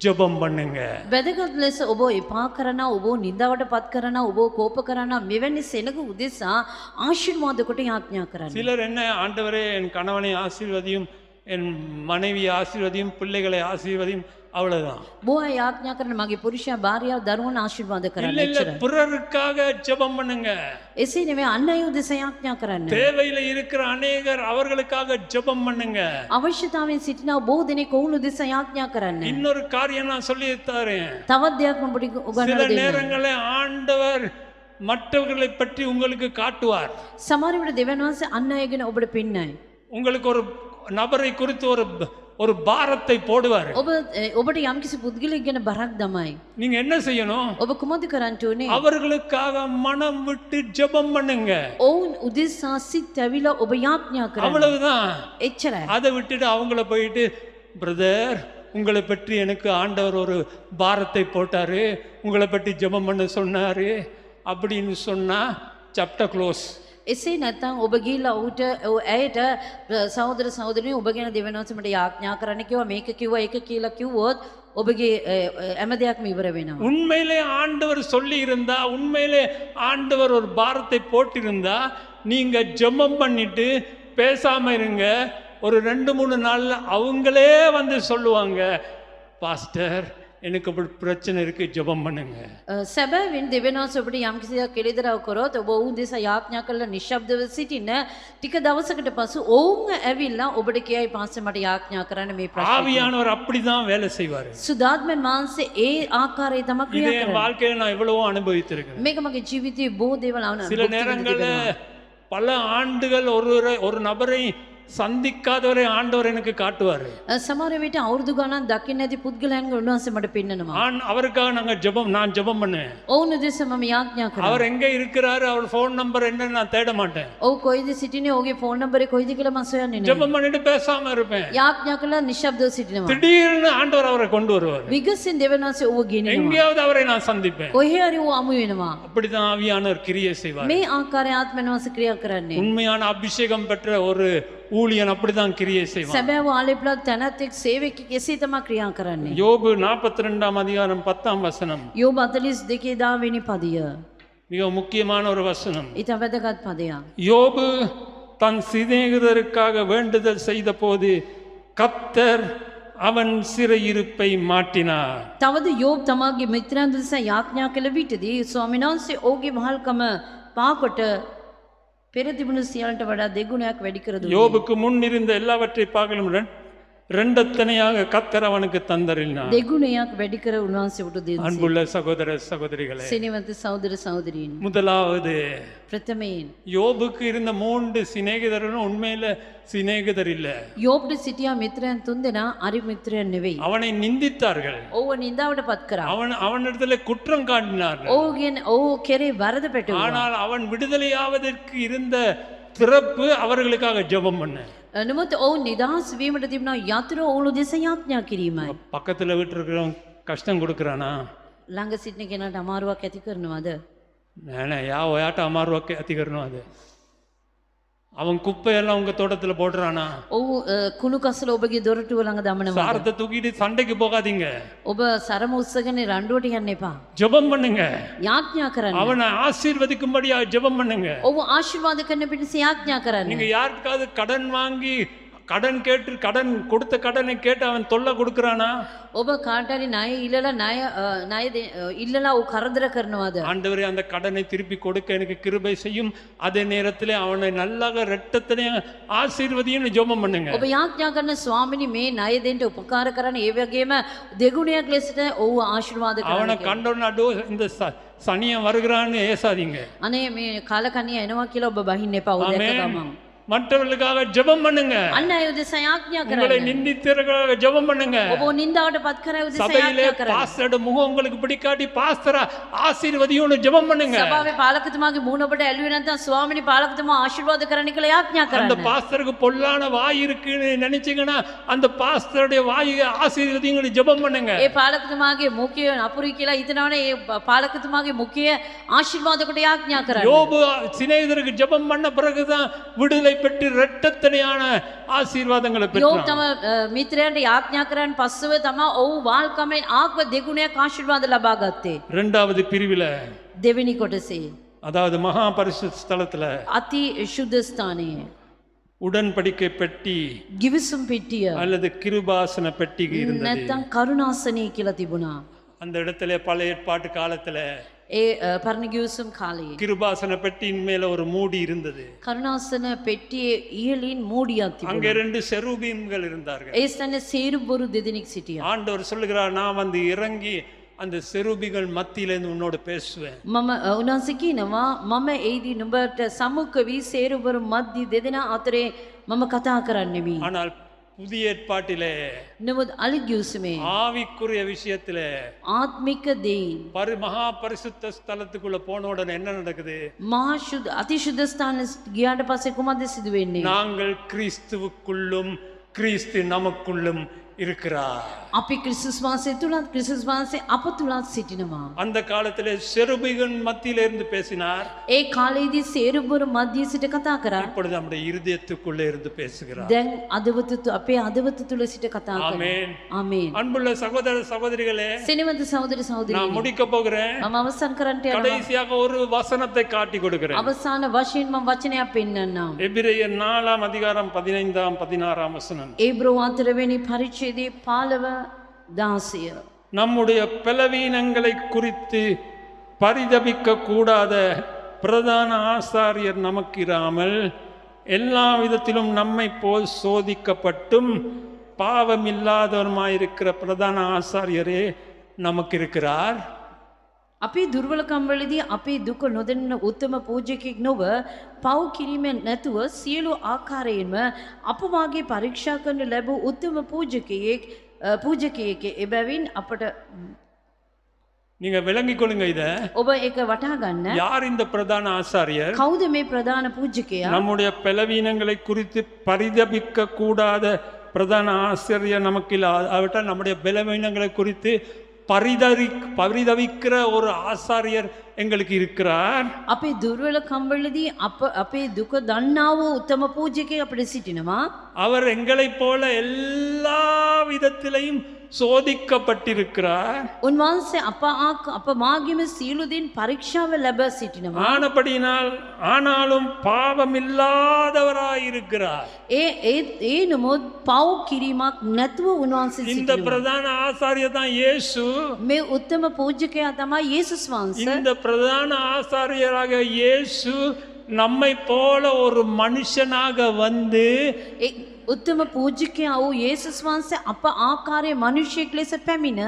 ஜெபம் பண்ணுங்க. වැදගත් ලෙස ඔබ එපා කරනා, ඔබ නින්දාවට පත් කරනා, ඔබ කෝප කරනා මෙවැනි සෙනග උදෙසා ආශිර්වාද කොට යාඥා කරන්න. சிலர் என்ன, ஆண்டவரே என் கணவனை ஆசீர்வதியும், என் மனைவி ஆசீர்வதியும், பிள்ளைகளை ஆசீர்வதியும், அவ்வளவுதான். බොහෝ අය යාඥා කරන මගේ පුරුෂයා භාර්යාව දරුවන් ආශිර්වාද කරන්න. இல்ல இல்ல, பிறருக்காக ஜெபம் பண்ணுங்க. එසේ නෙවෙයි අන් අය උදෙසා යාඥා කරන්න. தேவையில இருக்கிற அநேகர் அவர்களுக்காக ஜெபம் பண்ணுங்க. අවශ්‍යතාවයෙන් සිටිනා බොහෝ දෙනෙක් ඔවුන් උදෙසා යාඥා කරන්න. இன்னொரு காரியம் நான் சொல்லி தரேன். තවත් දෙයක් මම ඔබට சில උගන්වලා දෙන්නම්. நேரங்களில் ஆண்டவர் மற்றவர்களை பற்றி உங்களுக்கு காட்டுவார். සමහර විට දෙවියන් වහන්සේ අන් අය ගැන ඔබට පෙන්නයි. உங்களுக்கு ஒரு நபரை குறித்து ஒரு பாரத்தை போடுவார். ඔබට යම්කිසි පුද්ගලයෙක් ගැන බරක් දමයි. நீங்க என்ன செய்யணும்? ඔබ කුමක්ද කරන්න ඕනේ? அவர்களுக்காக மனம் விட்டு ஜெபம் பண்ணுங்க. ඔවුන් උදෙසා සිත් ඇවිලා ඔබ යාඥා කරන්න. அவ்வளவுதான். එච්චරයි. அதை விட்டுட்டு அவங்கள போயிட்டு பிரதர் உங்களை பற்றி எனக்கு ஆண்டவர் ஒரு பாரத்தை போட்டாரு, உங்களை பற்றி ஜெபம் பண்ண சொன்னாரு அப்படின்னு சொன்னா சாப்டர் க்ளோஸ். එසේ නැත්නම් ඔබ ගිහිල්ලා ඌට ඇයට සහෝදර සහෝදරියනි ඔබ ගැන දෙවියන් වහන්සේ මට යාඥා කරන්න කිව්වා මේක කිව්වා ඒක කියලා කිව්වොත් ඔබගේ හැම දෙයක්ම ඉවර වෙනවා. உண்மையிலே ஆண்டவர் சொல்லி இருந்தா, உண்மையிலே ஆண்டவர் ஒரு பாரத்தை போட்டிருந்தா, நீங்க ஜெபம் பண்ணிட்டு பேசாம இருங்க. ஒரு 2-3 நாள்ல அவங்களே வந்து சொல்லுவாங்க, பாஸ்டர் எனக்கு அப்படி பிரச்சனை இருக்கு, ஜெபம் பண்ணுங்க. සැබෑවෙන් දෙවියන් වහන්සේ ඔබට යම්කිසි දෙයක් කෙලිදරව් කරොත් ඔබ ඔවුන් දෙස යාඥා කරලා නිශ්ශබ්දව සිටින ටික දවසකට පසු ඔවුන් ඇවිල්ලා ඔබට කියයි පාස්ටර් මට යාඥා කරන්න මේ ප්‍රශ්නේ. ஆவியானவர் அப்படிதான் வேலை செய்வாரு. සුදාත්මන් වහන්සේ ඒ ආකාරයේ තමයි ක්‍රියා இதே කරන්නේ. வாழ்க்கையில நான் எவ்வளவோ அனுபவித்திருக்கேன். මේක මගේ ජීවිතයේ බොහෝ දේවල් சில நேரங்கள்ல பல ஆண்டுகள் ஒரு நபரை சந்திக்காதவரை ஆண்டவர் எனக்கு காட்டுவாரு. සමහර විට අවුරුදු ගණන් දකින්න නැති පුද්ගලයන්ගේ උන්වහන්සේ මට පෙන්නනවා. அவருக்காக நான் ஜெபம் பண்ணுவேன். ඔවුන් උදෙස මම යාඥා කරනවා. அவர் எங்க இருக்கிறாரு, அவர் ஃபோன் நம்பர் என்னன்னு நான் தேட மாட்டேன். ඔව් කොයිද සිටිනේ, ඔහුගේ ෆෝන් නම්බරේ කොයිද කියලා මම සොයන්නේ නැහැ. ஜெபம் பண்ணிட்டு பேசாம இருப்பேன். යාඥා කළා නිශ්ශබ්දව සිටිනවා. திடீர்னு ஆண்டவர் அவரை கொண்டு வருவார். විගසින් දෙවියන් වහන්සේ ඔහු ගෙනියනවා. எங்கேயாவது அவரை நான் சந்திப்பேன். කොහේ හරි ඔහු අමු වෙනවා. அப்படிதான் ஆவியானவர் கிரியை செய்வார். මේ ආකාරයේ ආත්මයන් වහන්සේ ක්‍රියා කරන්නේ. உண்மையான அபிஷேகம் பெற்ற ஒரு ஊழியன் அப்படிதான் கிரியை செய்வான். සැබෑව ආලේපලත් තැනැත්තෙක් සේවකෙක් එසේ තමයි ක්‍රියා කරන්නේ. யோபு 42 அதிகாரம் 10 வசனம் යෝබ 42 දාවෙනි පදය. மிக முக்கியமான ஒரு வசனம். ඊට වැදගත් පදයක්. யோபு தன் சிநேகிதருக்காக வேண்டுதல் செய்த போது கர்த்தர் அவன் சிறையிருப்பை மாட்டினார். තවද යෝබ් තමාගේ මිත්‍රයන් දෙස යාඥා කළ විටදී ස්වාමීන් වහන්සේ ඔහුගේ මහල්කම පාකොට පෙර තිබුණු සියල්ලට වඩා දෙගුණයක් වැඩි කර දුන්නා. யோபுக்கு முன் இருந்த எல்லாவற்றை பார்க்கலும் ரெண்டத்தனையாக கர்த்தர் அவனுக்கு தந்தரினார். දෙගුණයක් වැඩි කර උන්වහන්සේට දෙන්නේ. அன்புள்ள சகோதர சகோதரிகளே, සිනවන්ත සහෝදර සහෝදරීන්, முதலாவது ප්‍රථමයෙන් யோபுக்கு இருந்த 3 சிநேகிதரும் உண்மையில சிநேகிதர் இல்ல. යෝබ්ට සිටියා මිත්‍රයන් 3 දෙනා අරි මිත්‍රයන් නෙවෙයි. அவனை நிந்தித்தார்கள். ඔව්ව නින්දාවට පත් කරා. அவனிடத்துல குற்றம் காட்டினார்கள். ඔහු කෙරේ වරද පැටවුවා. ஆனால் அவன் விடுதலையாவதற்கு இருந்த திறப்பு அவர்களுக்காக ஜெபம் பண்ண. නමුත් ඔවුන් නිදහස් වීමට තිබුණා යතුරු ඔවුන් දෙස යාඥා කිරීමයි. பக்கத்துல வீட்டு இருக்கிறவன் கஷ்டம் கொடுக்கறானா? ළඟ සිටින කෙනාට අමාරුවක් ඇති කරනවද? නෑ යා ඔයාට අමාරුවක් ඇති කරනවද? அவன் குப்பையெல்லாம் உங்க தோட்டத்துல போடுறானா? ඔව් කුණු කසල ඔබගේ දොරටුව ළඟ දමනවා. சாரத்தை தூக்கிட்டு சண்டைக்கு போகாதீங்க. ඔබ සරම උස්සගෙන රණ්ඩුවට යන්න එපා. ஜெபம் பண்ணுங்க. යාඥා කරන්න. அவனை ஆசீர்வதிக்கும்படியா ஜெபம் பண்ணுங்க. ඔබ ආශිර්වාද කරන පිණිස යාඥා කරන්න. நீங்க யாருக்காவது கடன் வாங்கி கடன் கேட்டு கடன் கொடுத்த கடனை கேட்டு அவன் தொல்லை கொடுக்கறானா? ඔබ කාට හරි ණය ඉල්ලලා ණය ඉල්ලලා ඔව් කරදර කරනවද? ஆண்டவரே அந்த கடனை திருப்பி கொடுக்க எனக்கு கிருபை செய்யும், அதே நேரத்திலே அவனை நல்லாக இரட்டத்திலே ஆசீர்வதியும் ஜெபம் பண்ணுங்க. ඔබ යාඥා කරන ස්වාමිනී මේ ණය දෙන්න උපකාර කරන්න, ඒ වගේම දෙගුණයක් ලෙසට ඔව් ආශිර්වාද කරන්න. அவனை கண்டோன்னா අඩෝ இந்த சனியன் வருகிறான்னு ஏசாதீங்க. අනේ මේ කාලකන්ණිය එනවා කියලා ඔබ බහින්න එපා. ඔය දැක්ක ගමන් மற்றவர்களுக்காக ஜெபம் பண்ணுங்க. අන්න අය උදෙසා යාඥා உங்களை කරන්න. நிந்தித்தவர்களுக்காக ஜெபம் பண்ணுங்க. ඔබ නින්දාවට පත් කරා උදෙසා சபையிலே යාඥා කරන්න. பாஸ்டரோட முகம் உங்களுக்கு பிடிக்காட்டி பாஸ்டரை ஆசீர்வதியும் ஜெபம் பண்ணுங்க. සභාවේ පාලකතුමාගේ මූණ ඔබට ඇලුවේ නැත්නම් ස්වාමිනී පාලකතුමා ආශිර්වාද කරන්න කියලා යාඥා அந்த කරන්න. பாஸ்டருக்கு பொல்லான வாய் இருக்குன்னு நினைச்சீங்கன்னா அந்த பாஸ்டருடைய வாயை ஆசீர்வதியும் ஜெபம் பண்ணுங்க. ඒ පාලකතුමාගේ මුඛය නපුරුයි කියලා හිතනවනේ, ඒ පාලකතුමාගේ මුඛය ආශිර්වාද කොට යාඥා කරන්න. யோபு சிநேகிதருக்கு ஜெபம் பண்ண பிறகுதான் விடுதலை பெற்று இரட்டத்தனையான ஆசீர்வாதங்களை යෝබ් பெற்றான். තම මිත්‍රයන්ට යාඥා කරන් පස්සෙව තමයි ඔව් වාල්කමෙන් ආත්ම දෙගුණයක් ආශිර්වාද ලබා ගත්තේ. இரண்டாவது பிரிவில, දෙවෙනි කොටසේ அதாவது மகா பரிசுத்த ஸ்தலத்துல අති ශුද්ධ ස්ථානයේ உடன்படிக்கை பெட்டி ගිවිසුම් පෙට්ටිය அல்லது கிருபாசன பெட்டி இருந்தது. නැත්නම් කරුණාසනය කියලා තිබුණා. அந்த இடத்துல பழைய ஏற்பாட்டு காலத்துல ඒ පරණ ගිවිසුම් කාලයේ கிருபாசன பெட்டியின் மேல ஒரு மூடி இருந்தது. කරුණාසන පෙට්ටියේ ඉහළින් මූඩියක් அங்கே තිබුණා. 2 செருபீம்கள் இருந்தார்கள். ඒ ස්ථානයේ සේරුබරු දෙදෙනෙක් සිටියා. ஆண்டவர் சொல்லுகிறார், நான் வந்து இறங்கி அந்த செருபிகள் மத்தியிலேருந்து உன்னோடு பேசுவேன். මම උන්වහන්සේ කියනවා මම එයිදී නුඹට සමුඛ වී සේරුබරු මැදි දෙදෙනා අතරේ මම කතා කරන්නෙමි. ஆனால் புதிய ஏற்பாட்டிலே නමුත් අලිගියුසමේ ஆவிக்குரிய விஷயத்திலே ආත්මික දෙයින් மகா பரிசுத்த ஸ்தலத்துக்குள்ள போன உடனே என்ன நடக்குது? මහා ශුද්ධ අතිශුද්ධ ස්ථාන ගියාට පස්සේ කුමක්ද සිදු වෙන්නේ? நாங்கள் கிறிஸ்துவுக்குள்ளும் கிறிஸ்து நமக்குள்ளும் இருக்கிறார். අපි ක්‍රිස්තුස් වහන්සේ තුලත් ක්‍රිස්තුස් වහන්සේ අප තුලත් සිටිනවා. அந்த காலத்திலே செருபிகன் மத்தியிலே இருந்து பேசினார். ඒ කාලේදී සේරුබුරු මැදියේ සිට කතා කරා. இப்பொழுது நம்முடைய இருதயத்துக்குள்ளே இருந்து பேசுகிறார். දැන් අපේ අදවත තුල සිට කතා කරනවා. ஆமென். ආමේන්. அன்புள்ள சகோதர சகோதரிகளே, සිනවන්ත සහෝදර සහෝදරියනි, நான் முடிக்க போகிறேன். මම අවසන් කරන්නට යනවා. கடைசியாக ஒரு வசனத்தை காட்டி கொடுக்கிறேன். අවසාන වශයෙන් මම වචනයක් පෙන්වන්නම්. எபிரேயர் 4 அதிகாரம் 15 16 வசனம். ඒබ්‍රෝ 4 වෙනි පරිච්ඡේදයේ 15 16. நம்முடைய பலவீனங்களை குறித்து பரிதபிக்க கூடாத பிரதான ஆசாரியர் நமக்கிராமல் எல்லா விதத்திலும் நம்மை போல் சோதிக்கப்பட்டும் பாவமில்லாதவருமாயிருக்கிற பிரதான ஆசாரியரே நமக்கு இருக்கிறார். අපේ දුර්වලකම් වලදී අපේ දුක නොදෙන්න උත්තම පූජකෙක් නොව පව් කිරීමෙන් නැතුව සියලු ආකාරයෙන්ම අප වාගේ පරීක්ෂා කරන ලැබූ උත්තම පූජකයෙක් එබැවින් අපට நீங்க விளங்கிக் கொள்ளுங்க. இத ඔබ ඒක වටහා ගන්න. யார் இந்த பிரதான ஆசாரியர்? කවුද මේ ප්‍රධාන පූජකයා? நம்முடைய பலவீனங்களை குறித்து பரிதபிக்க கூடாத பிரதான ஆசிரியர் நமக்கு இல்ல. அவர்கிட்ட நம்முடைய பலவீனங்களை குறித்து பரிதவிக்கிற ஒரு ஆசாரியர் எங்களுக்கு இருக்கிறார். අපේ දුර්වලකම් වලදී අපේ දුක දන්නා වූ උත්තම පූජකයෙක් අපිට සිටිනවා. அவர் எங்களைப் போல எல்லா விதத்திலையும் சோதிக்கப்பட்டிருக்கிறார். උන්වහන්සේ අප මාගෙම සියලු දෙයින් පරීක්ෂාව ලැබ සිටිනවා. ஆனாலும் பாவமில்லாதவராயிருக்கிறார். ඒ නමුත් පව් කිරීමක් නැතුව උන්වහන්සේ இந்த සිටිනවා. பிரதான ஆசாரியர் தான் இயேசு. මේ උත්තම පූජකයා තමයි යේසුස් වහන්සේ. இந்த பிரதான ஆசாரியராக இயேசு நம்மை போல ஒரு மனுஷனாக வந்து උත්තම පූජකයා වූ යේසුස් වහන්සේ අප ආකාරයේ මිනිසෙක් ලෙස පැමිණ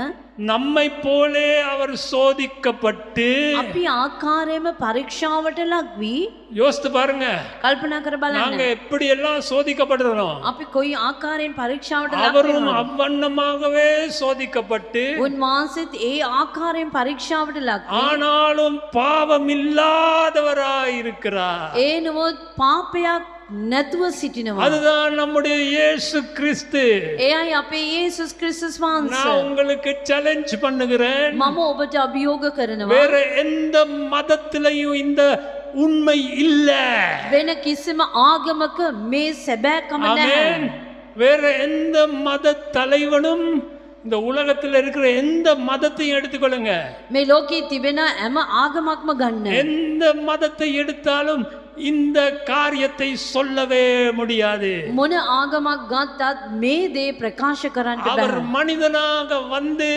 நம்மை போலே அவர் சோதிக்கப்பட்டு අපි ආකාරයෙන්ම පරීක්ෂාවට ලක් වී யோசித்து பாருங்க. කල්පනා කර நாங்க බලන්න. எப்படி எல்லாம் சோதிக்கப்படுறோம். අපි කොයි ආකාරයෙන් පරීක්ෂාවට ලක් அவரும் වෙනවද? அவ்வண்ணமாகவே சோதிக்கப்பட்டு උන්වහන්සේත් ඒ ආකාරයෙන් පරීක්ෂාවට ලක් වී ஆனாலும் பாவம் இல்லாதவராய் இருக்கிறார். ඒ නමුත් පාපයක් නැතුව සිටිනවා. அதுதான் நம்முடைய இயேசு கிறிஸ்து. එයයි අපේ යේසුස් ක්‍රිස්තුස් நான் වහන්සේ. உங்களுக்கு சேலஞ்ச் பண்ணுகிறேன். මම ඔබට අභියෝග කරනවා. வேற எந்த மதத்திலையும் இந்த உண்மை இல்ல. වෙන කිසිම ආගමක මේ සැබෑකම ஆமென். නැහැ. வேற எந்த மத தலைவனும் இந்த உலகத்தில் இருக்கிற எந்த மதத்தையும் எடுத்துக்கொள்ளுங்க. මේ ලෝකයේ තිබෙන හැම ආගමක්ම ගන්න. எந்த மதத்தை எடுத்தாலும் இந்த காரியத்தை சொல்லவே முடியாது. මොන ආගමක් ගත්තත් මේ දේ ප්‍රකාශ කරන්න அவர் බෑ. மனிதனாக வந்து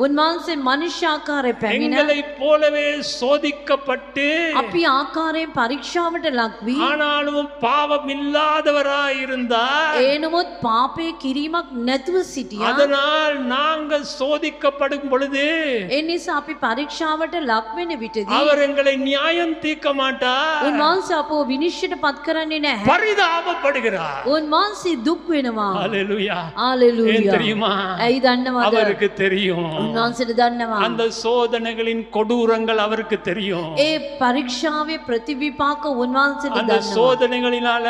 උන්වහන්සේ මනුෂ්‍ය ආකාරයෙන් පැමිණ எங்களைப் போலவே சோதிக்கப்பட்டு අපි ආකාරයෙන් පරීක්ෂාවට ලක් වී ஆனாலும் பாவம் இல்லாதவராய் இருந்தார். ඒ නමුත් පාපේ කිරීමක් නැතුව සිටියා. அதனால் நாங்கள் சோதிக்கப்படும் பொழுது ඒ නිසා අපි පරීක්ෂාවට ලක් වෙන විටදී அவர் எங்களை நியாயம் தீர்க்க மாட்டார். උන්වහන්සේ අපව විනිශ්චයට පත් කරන්නේ නැහැ. பரிதாபப்படுகிறார். උන්වහන්සේ දුක් වෙනවා. ஹalleluya. ஏன் හalleluya. தெரியுமா? ඇයි දන්නවද? அவருக்கு தெரியும். උන්වහන්සේට දන්නවා. அந்த சோதனைகளின் கொடூரங்கள் அவருக்கு தெரியும். ඒ පරීක්ෂාවේ ප්‍රතිවිපාක උන්වහන්සේට அந்த දන්නවා. சோதனைகளினால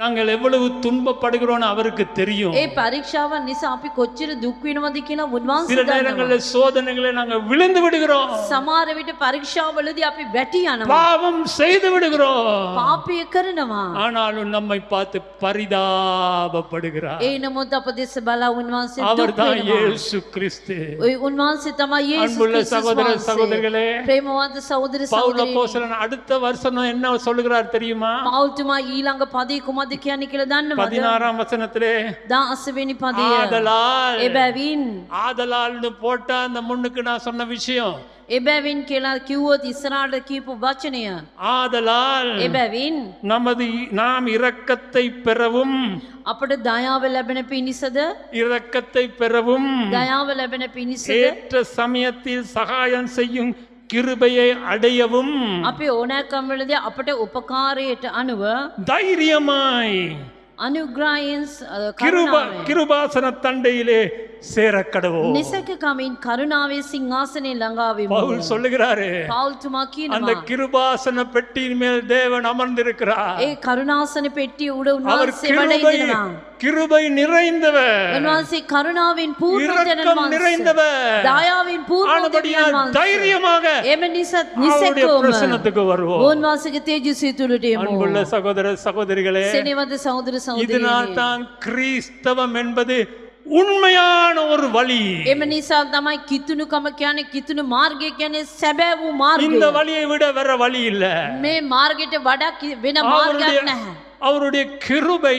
நாங்கள் எவ்வளவு துன்பப்படுகிறோம்னு அவருக்கு தெரியும். ඒ පරීක්ෂාවන් නිසා අපි කොච්චර දුක් වෙනවද කියලා சில උන්වහන්සේ දන්නවා. நேரங்களில் சோதனைகளை நாங்கள் விழுந்து விடுகிறோம். සමහර විට පරීක්ෂාවලදී අපි වැටි යනවා. பாவம் செய்து விடுகிறோம். පාපය කරනවා. ஆனாலும் நம்மை பார்த்து பரிதாபப்படுகிறார். ඒ නමුත් අප දෙස බලා උන්වහන්සේ දුක් அவர்தான் වෙනවා. இயேசு கிறிஸ்து. ඔය උන්වහන්සේ තමයි යේසුස් அன்புள்ள ක්‍රිස්තුස් சகோதர වහන්සේ. சகோதரிகளே, ප්‍රේමවන්ත සහෝදර பவுல் සහෝදරියනි, அப்போஸ்தலன் அடுத்த வருஷம் என்ன சொல்லுகிறார் தெரியுமா? පෞල්තුමා ඊළඟ පදේ කුමක්ද කියන්නේ කියලා දන්නවද? 16 வசனத்திலே 16 වෙනි පදය. ஆதலால் එබැවින් ஆதலால்னு போட்டா அந்த முன்னுக்கு நான் சொன்ன விஷயம் එබැවින් කියලා කිව්වොත් ඉස්සරහට කියපු වචනය. ஆதலால் එබැවිன் நாம் இரக்கத்தை பெறவும் අපට දයාව ලැබෙන පිණිසද இரக்கத்தை பெறவும் දයාව ලැබෙන පිණිසද ஏற்ற சமயத்தில் சகாயம் செய்யும் கிருபையை அடையவும் අපේ ඕනෑකම් වලදී අපට උපකාරයට අනුව தைரியமாய் අනුග්‍රහයෙන් කරුණාවෙන් கிருபாசன தண்டையிலே சேரக்கடவோ. නිසක කමින් කරුණාවේ සිංහාසනේ ළඟා වෙමු. பவுல் சொல்லுகிறாரு, පෞල්තුමා அந்த කියනවා கிருபாசன பெட்டியின் மேல் தேவன் அமர்ந்திருக்கிறார். ඒ කරුණාසන පෙට්ටිය උඩ அவர் උන්වහන්සේ වැඩ ඉඳිනවා. கிருபை நிறைந்தவர், උන්වහන්සේ කරුණාවෙන් පූර්ණ இரக்கம் වහන්සේ. நிறைந்தவர். දයාවෙන් පූර්ණ ஆனபடியால் දෙවියන් වහන්සේ. தைரியமாக එම නිසා அவருடைய නිසකවම பிரசன்னத்துக்கு வருவோம். උන්වහන්සේගේ තේජස්සිය තුලට යමු. அன்புள்ள சகோதர சகோதரிகளே, සෙනෙහවද සහෝදර இதனால் සහෝදරියනි. தான் கிறிஸ்தவம் என்பது உண்மையான ஒரு வழி. එම නිසා තමයි කිතුණුකම කියන්නේ කිතුණු මාර්ගය කියන්නේ සැබෑ වූ මාර්ගය. இந்த வழியை விட வேற வழி இல்ல. මේ මාර්ගයට වඩා වෙන මාර්ගයක් නැහැ. அவருடைய கிருபை,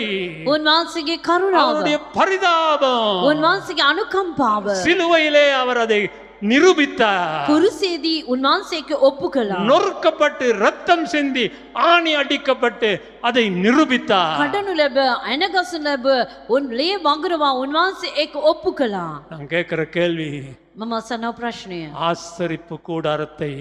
උන්වහන්සේගේ කරුණාව, அவருடைய பரிதாபம், උන්වහන්සේගේ අනුකම්පාව சிலுவையிலே அவர் அதை நிரூபித்தார். කුරුසේදී උන්වහන්සේක ඔප්පු කළා. நொறுக்கப்பட்டு ரத்தம் சிந்தி ஆணி அடிக்கப்பட்டு அதை நிரூபித்தார். කඩනු ලැබ අනගසන ලැබ උන් ලේ වගරවා උන්වහන්සේ ඒක ඔප්පු කළා. நான் கேட்கிற கேள்வி, මම අසන ප්‍රශ්නය ஆசரிப்பு கூடாரத்தை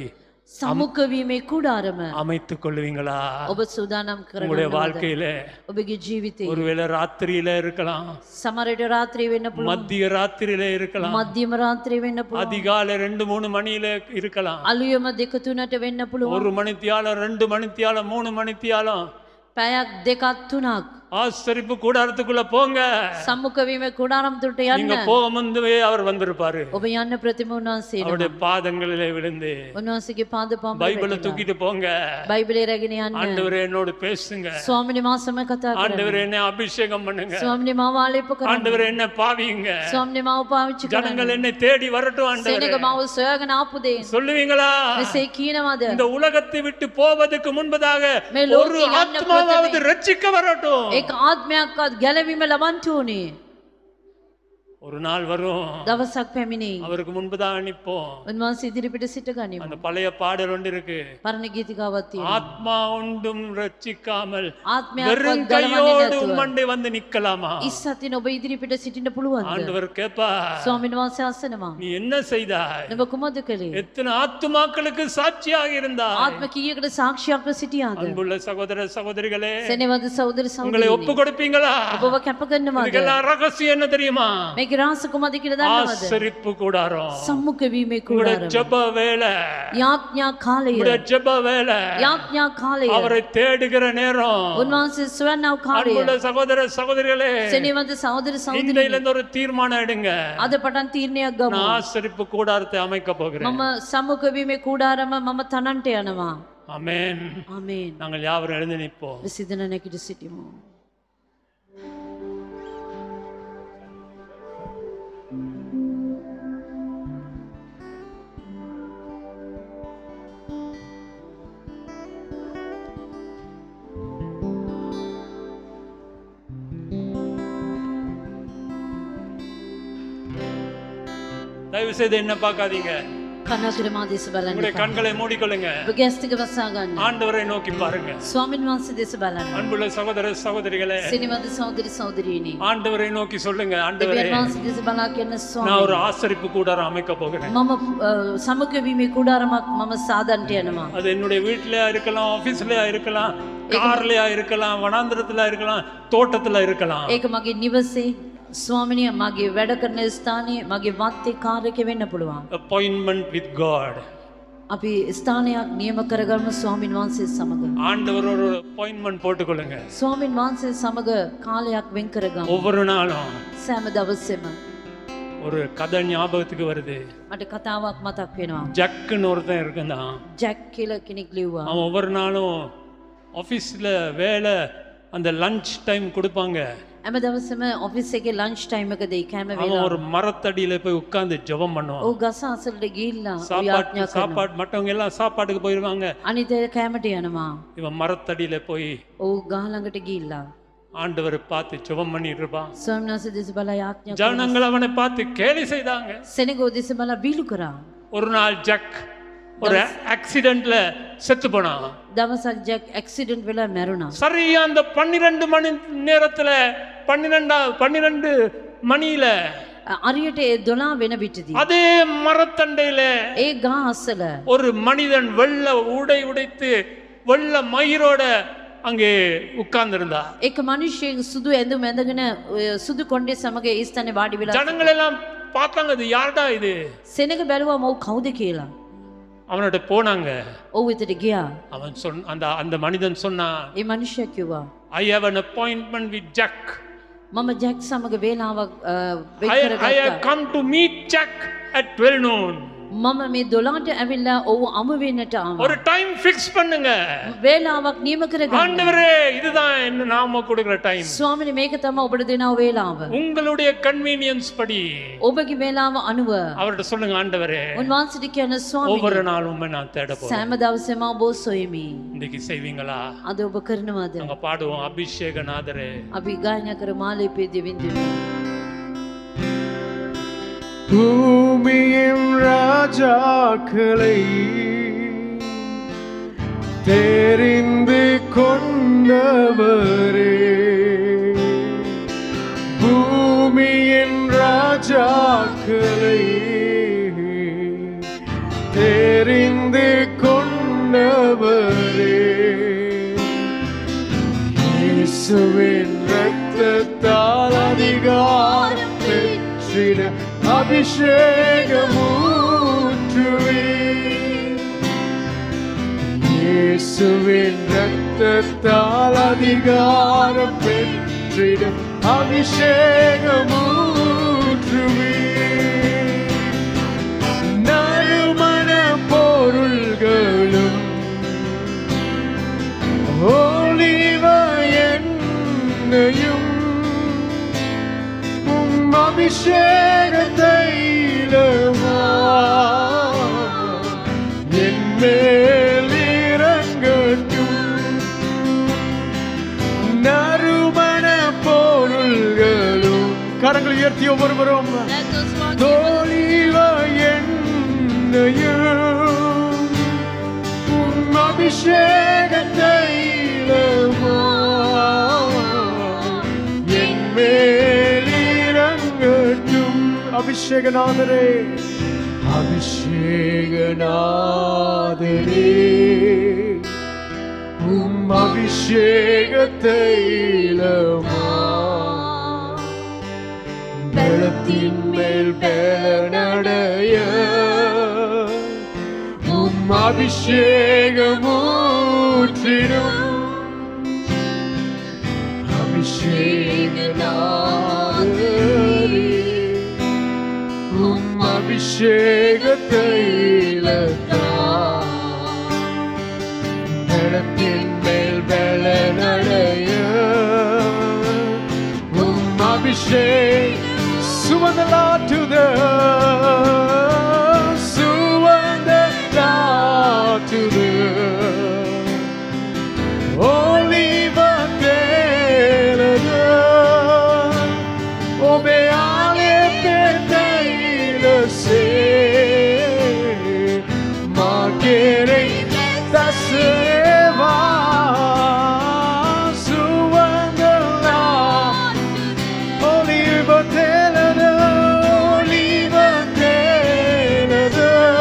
සමුඛ වීමේ කුඩාරම அமைத்துக் கொள்வீங்களா? ඔබ සූදානම් உங்களுடைய කරගන්නවද? வாழ்க்கையில ඔබගේ ජීවිතේ ஒருவேளை ராத்திரியில இருக்கலாம், සමහරට රාත්‍රියේ වෙන්න පුළුවන්, மத்திய ராத்திரியில இருக்கலாம், මධ්‍යම රාත්‍රියේ වෙන්න පුළුවන්, அதிகாலை 2-3 மணியில இருக்கலாம், අලුයම 2-3ට වෙන්න පුළුවන්, 1 மணித்தியாலம் 2 மணித்தியாலம் 3 மணித்தியாலம். පැයක් 2-3ක් ஆசரிப்பு கூடாரத்துக்குள்ள போங்க. සම්මුඛ වීමේ කුඩාරම් තුරට நீங்க යන්න. போக முன்பே அவர் வந்திருப்பாரு. ඔබ යන්න ප්‍රතිම උන්වහන්සේ அவருடைய பாதங்களிலே விழுந்து උන්වහන්සේගේ පාද පම්ප பைபிளை தூக்கிட்டு போங்க. බයිබලේ රැගෙන යන්න. ஆண்டவரே என்னோடு பேசுங்க, ස්වාමිනේ මා සමග කතා කරන්න. ஆண்டவரே என்ன அபிஷேகம் பண்ணுங்க, ස්වාමිනේ මාව ආලේප කරන්න. ஆண்டவரே என்ன பாவிங்க, ස්වාමිනේ මාව පාවිච්චි කරන්න. ஜனங்கள் என்னை தேடி வரட்டும் ஆண்டவரே සෙනග මාව සොයාගෙන ආපු දේ சொல்லுவீங்களா? මෙසේ කියනවාද? இந்த உலகத்தை விட்டு போவதற்கு முன்பதாக මේ ලෝකේ ஒரு යන්න ஆத்மாவாவது ரட்சிக்க வரட்டும். ඒක ආත්මයක්වත් ගැලවීම ලබන්න ඕනේ. ஒரு நாள் வரும், දවසක් පැමිණේ. அவருக்கு முன்பதாக நிற்போம். උන්වහන්සේ ඉදිරිපිට සිට ගනිමු. அந்த பழைய பாடல் ஒன்று இருக்கு, පරණ ගීතිකාවක් තියෙනවා. ஆத்மா ஒன்றும் ரட்சிக்காமல் ආත්මයක්වත් வெறும் ගලවන්නේ கையோடு නැතුව உம்மண்டை வந்து நிக்கலாமா? ඉස්සතින් ඔබ ඉදිරිපිට සිටින්න පුළුවන්ද? ஆண்டவர் கேப்பா, ස්වාමීන් වහන්සේ අසනවා. நீ என்ன செய்தாய்? නුඹ කුමක්ද කළේ? எத்தனை ஆத்துமாக்களுக்கு சாட்சியாக இருந்தாய்? ආත්ම කීයකට සාක්ෂියක්ව සිටියාද? அன்புள்ள சகோதர சகோதரிகளே, සෙනෙහවද සහෝදර உங்களை ஒப்பு සහෝදරියනි? கொடுப்பீங்களா? ඔබව කැප කරනවාද? இதுக்கெல்லாம் ரகசியம் என்ன தெரியுமா? මේකේ රහස කුමක්ද කියලා දන්නවද? ஆசரிப்பு கூடாரம், සම්මුඛ වීමේ உங்களுடைய කුඩාරම. ஜெப வேலை, යාඥා කාලය. உங்களுடைய ஜெப வேலை, යාඥා කාලය. அவரை தேடுகிற நேரம். උන්වහන්සේ සොයන්නව කාලය. அன்புள்ள சகோதர சகோதரிகளே, සෙනෙහවද සහෝදර இன்றையில සහෝදරියනි? இருந்து ஒரு தீர்மானம் எடுங்க. අද පටන් තීරණයක් ගමු. நான் ஆசரிப்பு கூடாரத்தை அமைக்க போகிறேன். මම සම්මුඛ වීමේ කුඩාරම මම තනන්ට යනවා. ஆமென். ආමේන්. நாங்கள் யாவரும் எழுந்து நிற்போம். විසිදෙන නැගිට සිටිමු. தயவு செய்து என்ன பார்க்காதீங்க, කනගර මා දෙස බලන්න. உங்களுடைய கண்களை மூடிக்கொள்ளுங்க. ඔබ ඇස් දෙක වසා ගන්න. ஆண்டவரை நோக்கி பாருங்க. ස්වාමීන් වහන්සේ දෙස බලන්න. அன்புள்ள சகோதர சகோதரிகளே, සෙනෙහවද සහෝදර සහෝදරියනි? ஆண்டவரை நோக்கி சொல்லுங்க, ஆண்டவரே දෙවියන් වහන්සේ දෙස බලා කියන நான் ස්වාමී ஒரு ஆசரிப்பு கூடாரம் அமைக்க போகிறேன். මම සමුඛ වීමේ කුඩාරමක් මම සාදන්ට යනවා. அது என்னுடைய வீட்டிலயா இருக்கலாம், ஆபீஸ்லயா இருக்கலாம், கார்லயா இருக்கலாம், வனாந்திரத்துல இருக்கலாம், தோட்டத்துல இருக்கலாம். ඒක මගේ නිවසේ ස්වාමිනිය මගේ වැඩ කරන ස්ථානයේ මගේ වත්තේ කාර්යක වෙන්න පුළුවන්. appointment with God. අපි ස්ථානයක් නියම කරගන්න ස්වාමින් වහන්සේ සමග. ஆண்டவர் ஒரு appointment போட்டுக்கொள்ளுங்க. ස්වාමින් වහන්සේ සමග කාලයක් වෙන් කරගන්න. ஒவ்வொரு நாளும் සෑම දවසෙම ஒரு கதை ஞாபகத்துக்கு வருது. මට කතාවක් මතක් වෙනවා. ஜக்குன்னு ஒருத்தன் இருக்குதான். ජැක් කියලා කෙනෙක් ලිව්වා. அவன் ஒவ்வொரு நாளும் ஆஃபீஸில் வேலை அந்த லஞ்ச் டைம் கொடுப்பாங்க. හැම දවසම ඔෆිස් එකේ ලන්ච් ටයිම් එකදී කෑම அவன் වේලාව ஒரு மரத்தடியில போய் உட்கார்ந்து ஜெபம் பண்ணுவான். ඔව් ගස අසලට ගිහිල්ලා சாப்பாடு යාඥා කරනවා. சாப்பாடு மற்றவங்க எல்லாம் சாப்பாட்டுக்கு போயிருவாங்க. අනිත් අය කෑමට යනවා. இவன் மரத்தடியில போய் ඔව් ගහ ළඟට ගිහිල්ලා ஆண்டவரை பார்த்து ஜெபம் பண்ணிட்டு இருப்பான். ස්වාමීන් වහන්සේ දෙස බලා යාඥා කරනවා. ஜனங்கள் அவனை பார்த்து கேலி செய்தாங்க. සෙනග දෙස බලා බීලු කරා. ஒரு நாள் ஜக் ஒரு ஆக்சிடென்ட்ல செத்து போனான். දවසක් ජැක් ඇක්සිඩන්ට් වෙලා මැරුණා. சரியா அந்த 12 மணி நேரத்துல 12 மணியில අරියට 12 වෙන විටදී அதே மரத்தண்டையில ඒ ගහ අස්සල ஒரு மனிதன் வெள்ள உடை உடைத்து வெள்ள மயிரோட அங்கே உட்கார்ந்திருந்தா. එක මිනිහෙක් සුදු ඇඳුම් ඇඳගෙන සුදු කොණ්ඩේ සමග ඒ ස්ථානේ වාඩි වෙලා ஜனங்கள் எல்லாம் பார்த்தாங்க, இது யார்டா இது? සෙනඟ බැලුවාම ඔව් කවුද කියලා. அவனோட போனாங்க. ඔව් එතට ගියා. அவன் அந்த மனிதன் சொன்னான், ඒ මිනිහා කිව්වා I have an appointment with Jack. මම ජැක් සමග වේලාවක් වෙන් I කරගත්තා. have come to meet Jack at 12 noon. මම මේ 12ට ඇවිල්ලා ඔව් අමු වෙන්නට ආවා. ஒரு டைம் ஃபிக்ஸ் பண்ணுங்க. වේලාවක් නියම කරගන්න. ஆண்டவரே, இதுதான் என்ன நாம கொடுக்கிற டைம். ස්වාමීනි මේක තමයි ඔබට දෙනව වේලාව. உங்களுடைய கன்வீனியன்ஸ் படி ඔබගේ වේලාව අනුව அவர்ட்ட சொல்லுங்க, ஆண்டவரே උන්වහන්සේට කියන ස්වාමීනි ஒவ்வொரு நாளும் உம்மை நான் தேட போறேன். සෑම දවසේම ඔබ සොයමි. இன்னைக்கு செய்வீங்களா? අද ඔබ කරනවද? நாங்க பாடுவோம், அபிஷேகநாதரே. අපි ගායනා කර මාලිපේ දෙවිඳුනි. பூமியின் ராஜாக்களை தெரிந்து கொண்டவரே, பூமியின் ராஜாக்களை தெரிந்து கொண்டவரே, இயேசுவின் இரத்தத்தால் அதிகாரம் பெற்றிட அபிஷேகமூற்றுவே, இயேசுவின் இரத்தத்தால் அதிகாரம் பெற்றிட அபிஷேகமூற்றுவே, நறுமண பொருள்களும் ஒலிவ எண்ணெயும் அபிஷேக தைலமா என் மேல் இறங்கட்டும், நறுமண பொருள்களும் கரங்களை உயர்த்தி ஒவ்வொருவரும் தோலிவ எண்ணெயும் அபிஷேக தைலமா என் மேல் அபிஷேகநாதரே, அபிஷேகநாதரே, உம் அபிஷேக தைலமா பலத்தின் மேல் பலனடைய உம் அபிஷேகமூற்றிடும், அபிஷேகநாதரே, அபிஷேக தைலத்தால் பலத்தின் மேல் பலனடைய உம் அபிஷேக சுவந்தலாற்றுதல் ஒலிவ தேலதல் ஒபேயாலே பெதைலசே மாகேரை தசேவா சுவந்தலா ஒலிவ தேலதல் ஒலிவ தேலதல்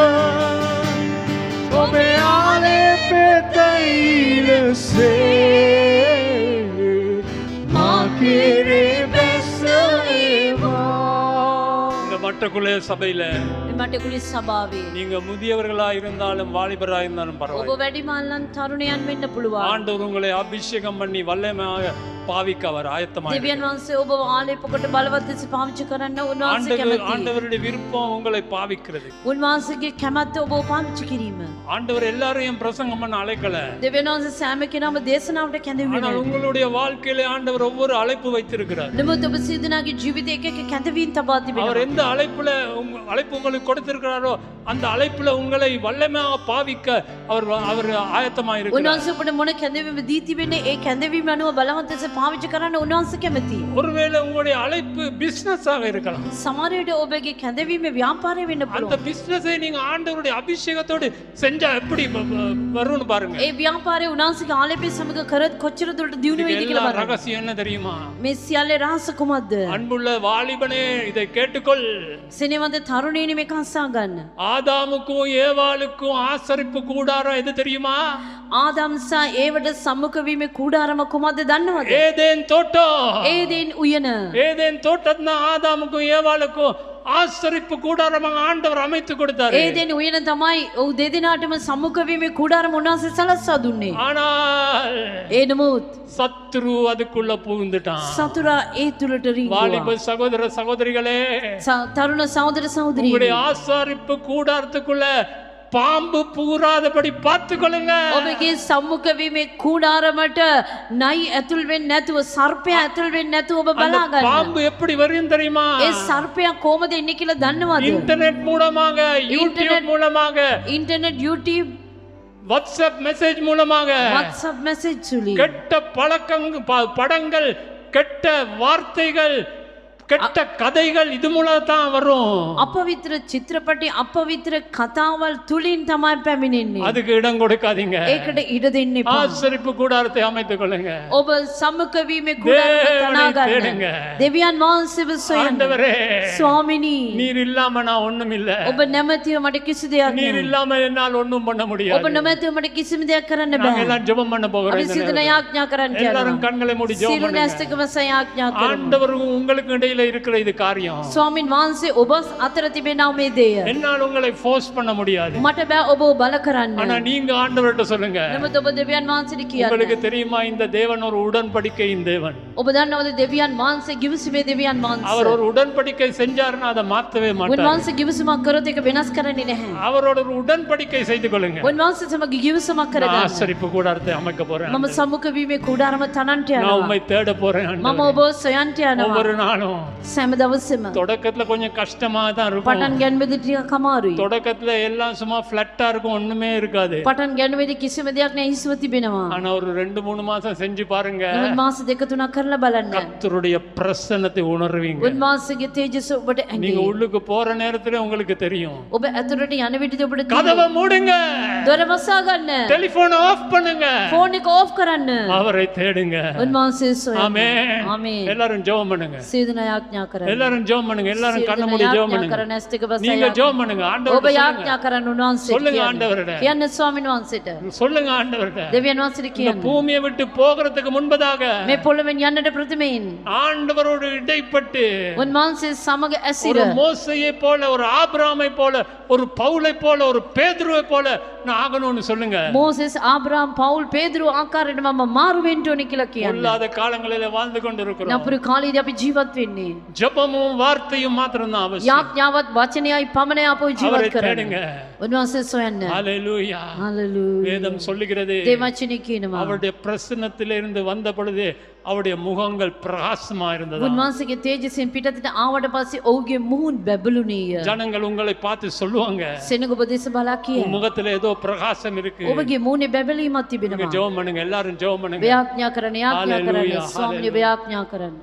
ஒபேயாலே பெதைலசே மாகேரை மட்டக்குள்ளே சபையில මටකුලි සභාවේ நீங்க முதியவர்களா இருந்தாலும் வாலிபரா இருந்தாலும் ඔබ பரவாயில்லை, වැඩිමල්ලන් තරුණයන් වෙන්න පුළුවන්. ஆண்டவர் உங்களை அபிஷேகம் பண்ணி வல்லமையாக பாவிக்க அவர் ஆயத்தமாக දෙවියන් වහන්සේ ඔබ ආලේපකට බලවත් ලෙස පාවිච්චි කරන්න උන්වහන්සේ කැමතියි. ஆண்டவருடைய விருப்பம் உங்களை பாவிக்கிறது. උන්වහන්සේගේ කැමැත්ත ඔබ පාවිච්චි කිරීම. ஆண்டவர் எல்லாரையும் பிரசங்கம் பண்ண அழைக்கல, දෙවියන් වහන්සේ සෑම කෙනාම දේශනාවට කැඳවුවේ ஆனால் නැහැ. உங்களுடைய வாழ்க்கையில ஆண்டவர் ஒவ்வொரு அழைப்பு வைத்திருக்கிறார். නමුත් ඔබ සියදෙනාගේ ජීවිතයේ එක එක කැඳවීම් තබා அவர் තිබෙනවා. எந்த அழைப்புல அழைப்பு உங்களுக்கு கொடுத்திருக்கிறாரோ அந்த அழைப்புல உங்களை வல்லமையாக பாவிக்க அவர் ஆயத்தமாக இருக்கிறார். උන්වහන්සේ ඔබට මොන කැඳවීම දී තිබෙන්නේ ඒ කැඳවීම අනුව බලවත් ලෙස පාවිච්චි කරන්න උන්වහන්සේ කැමති. ஒருவேளை உங்களுடைய அழைப்பு பிசினஸ் ஆக இருக்கலாம். සමහර විට ඔබගේ කැඳවීම ව්‍යාපාරය වෙන්න அந்த පුළුවන්. பிசினஸை நீங்க ஆண்டவருடைய அபிஷேகத்தோடு செஞ்சா எப்படி வரும்னு பாருங்க. ඒ ව්‍යාපාරය උන්වහන්සේගේ ආලේපය සමග කරත් කොච්චර දුරට දියුණු වෙයිද இதுக்கு කියලා எல்லா බලන්න. ரகசியம் என்ன தெரியுமா? මේ සියල්ලේ රහස කුමක්ද? அன்புள்ள வாலிபனே இதை கேட்டுக்கொள். සිනවද තරුණීනි මේක අස්සා ගන්න. ஆதாமுக்கும் ஏவாளுக்கும் ஆசரிப்பு கூடாரம் எது தெரியுமா? ආදම් සහ ඒවට සම්මුඛ වීමේ කූඩාරම කුමක්ද දන්නවද? ஏதேன் தோட்டம். ඒදෙන් උයන. ஏதேன் தோட்டம் தான் ஆதாமுக்கும் ஏவாளுக்கும் ஆசரிப்பு கூடாரமாக ஆண்டவர் அமைத்து கொடுத்தாரு. ඒදෙන් උයන තමයි ඔව් දෙදෙනාටම සම්මුඛ වීමේ කූඩාරම උන්වහන්සේ සලස්වා දුන්නේ. ஆனால் ඒ නමුත් சத்ரு அதுக்குள்ள புகுந்துட்டான். සතුරා ඒ තුලට வாலிப රිංගුවා. சகோதர சகோதரிகளே, තරුණ සහෝදර සහෝදරියනි, உங்களுடைய ஆசாரிப்பு கூடாரத்துக்குள்ள பாம்பு புகுறாதபடி பார்த்துக்கொள்ளுங்க. ඔබගේ සම්මුඛ වීමේ කූඩාරමට නයි ඇතුල් වෙන්නේ නැතුව, සර්පයා ඇතුල් වෙන්නේ නැතුව ඔබ அந்த බලා ගන්න. பாம்பு எப்படி வரும் தெரியுமா? ඒ සර්පයා කොහමද එන්නේ කියලා දන්නවද? இன்டர்நெட் மூலமாக, யூடியூப் இன்டர்நெட் மூலமாக, ඉන්ටර්නෙට්, YouTube, வாட்ஸ்அப் மெசேஜ் மூலமாக, WhatsApp message තුලින් கெட்ட படங்கள், கெட்ட வார்த்தைகள், கெட்ட கதைகள் இது மூலம் தான் வரும். අපවිත්‍ර චිත්‍රපටි, අපවිත්‍ර කතාවල් තුලින් තමයි පැමිණෙන්නේ. அதுக்கு இடம் கொடுக்காதீங்க. ඒකට ඉඩ දෙන්න එපා. ஆசரிப்பு கூடாரத்தை அமைத்துக் கொள்ளுங்க. ඔබ සම්මුඛ වීමේ කූඩාරම තනා தேடுங்க. ගන්න. දෙවියන් වහන්සේව සොයන්න. ஆண்டவரே, ස්වාමිනී, நீர் இல்லாம நான் ஒண்ணும் இல்ல. ඔබ නැමැතිව මට කිසි දෙයක් நீர் නෑ. இல்லாம என்னால் ஒண்ணும் பண்ண ඔබ முடியாது. නැමැතිව මට කිසිම දෙයක් කරන්න நாங்க බෑ. எல்லாம் ஜெபம் பண்ண போகிறோம். අපි இந்த සිතන நேரத்துல. යාඥා කරන්න எல்லாரும் යනවා. கண்களை மூடி ஜெபம் සියලු பண்ணுங்க. නැස්තකම යාඥා කරමු. ஆண்டவருக்கும் உங்களுக்கு இடையில இருக்கிற இது காரியம். ස්වාමින් වහන්සේ ඔබ අතර තිබෙනා මේ දෙය என்னால் உங்களை ஃபோர்ஸ் பண்ண முடியாது. මට බෑ ඔබ බල කරන්න. ஆனா நீங்க ஆண்டவர்கிட்ட சொல்லுங்க. නමුත් ඔබ දෙවියන් වහන්සේට කියන්න. உங்களுக்கு தெரியுமா இந்த தேவன் ஒரு உடன்படிக்கையின் தேவன். ඔබ දන්නවද දෙවියන් වහන්සේ කිවිසුමේ දෙවියන් அவர் වහන්සේ. ஒரு உடன்படிக்கை செஞ்சாருன்னா அதை மாத்தவே மாட்டார். උන්වහන්සේ කිවිසුමක් කරොත් ඒක වෙනස් කරන්නේ නැහැ. அவரோட ஒரு உடன்படிக்கை செய்து கொள்ளுங்க. උන්වහන්සේ සමග කිවිසුමක් நான் කරගන්න. ஆசரிப்பு கூடாரத்தை அமைக்க போறேன். මම සම්මුඛ වීමේ කූඩාරම තනන්ට நான் යනවා. உம்மை தேட போறேன். මම ஆண்டவரே. ඔබ සොයන්ට යනවා. ஒவ்வொரு நாளும் සෑම දවසෙම தொடக்கத்துல கொஞ்சம் கஷ்டமா தான் இருக்கும். පටන් ගැන්වෙදි ටිකක් අමාරුයි. தொடக்கத்துல எல்லாம் சும்மா ஃபிளட்டா இருக்கும், ஒண்ணுமே இருக்காது. පටන් ගැන්වෙදි කිසිම දෙයක් නැහැ, හිස්ව තිබෙනවා. ஆனா ஒரு 2-3 மாசம் செஞ்சு பாருங்க. නමුත් මාස දෙක තුනක් කරලා බලන්න. கர்த்தருடைய பிரசன்னத்தை உணர்வீங்க. උන්වහන්සේගේ තේජස ඔබට நீங்க ඇඟේ. உள்ளுக்கு போற நேரத்துல உங்களுக்கு தெரியும். ඔබ ඇතුළට යන විටදී ඔබට கதவை மூடுங்க. දොර වසා ගන්න. டெலிபோனை ஆஃப் பண்ணுங்க. ෆෝන් එක ඕෆ් කරන්න. அவரை தேடுங்க. උන්වහන්සේ සොයන්න. ஆமென். ආමේන්. எல்லாரும் ஜெபம் பண்ணுங்க. සීදන යාඥා කරන්න. எல்லாரும் ஜெபம் பண்ணுங்க. எல்லாரும் கண்ண மூடி ஜெபம் பண்ணுங்க. කරන ඇස් දෙක වසා நீங்க ஜெபம் பண்ணுங்க. ඔබ ஆண்டவர்ட்ட சொல்லுங்க. යාඥා කරන්න උන්වහන්සේට சொல்லுங்க කියන්න. ஆண்டவர்ட்ட. කියන්න ස්වාමීන් වහන්සේට. சொல்லுங்க ஆண்டவர்ட்ட. දෙවියන් වහන්සේට இந்த කියන්න. பூமியை விட்டு போகிறதுக்கு முன்பதாக මේ පොළොවෙන් යන්නට ප්‍රථමයෙන් ஆண்டவரோடு இடைப்பட்டு උන්වහන්සේ සමග ஒரு ඇසිර மோசையை போல, ஒரு ஆபிரகாமை போல, ஒரு பவுலை போல, ஒரு பேதுருவை போல நான் ஆகணும்னு சொல்லுங்க. මෝසෙස්, ආබ්‍රහම්, පවුල්, පේදුරු ආකාරයට මම මාරු වෙන්න ඕනේ කියලා කියන්න. இல்லாத காலங்களிலே வாழ்ந்து கொண்டிருக்கிறோம். නපුරු කාලේදී අපි ජීවත් වෙන්නේ. ஜெபமும் வார்த்தையும் மாத்திரம் தான் அவசியம். යාඥාවත් වචනයයි පමණයි අපෝ அவரை ජීවත් කරන්නේ. தேடுங்க. උන්වහන්සේ සොයන්න. ஹalleluya. හalleluya. வேதம் சொல்லுகிறது, දේවචනේ කියනවා. அவருடைய பிரசன்னத்திலிருந்து வந்த பொழுது அவருடைய முகங்கள் பிரகாசமா இருந்தது. උන්වහන්සේගේ තේජසෙන් පිටතට ආවට පස්සේ ඔහුගේ මුහුණ බැබළුණේය. ஜனங்கள் உங்களை பார்த்து சொல்லுவாங்க, සෙනඟ ඔබ දෙස බලා உன் කියයි. முகத்துல ஏதோ பிரகாசம் இருக்கு. ඔබගේ මුහුණේ බැබලීමක් நீங்க තිබෙනවා. ஜெபம் பண்ணுங்க. எல்லாரும் ஜெபம் பண்ணுங்க. ව්‍යාඥා කරන්න, යාඥා කරන්න. Hallelujah, ස්වාමීනි hallelujah. ව්‍යාඥා කරන්න.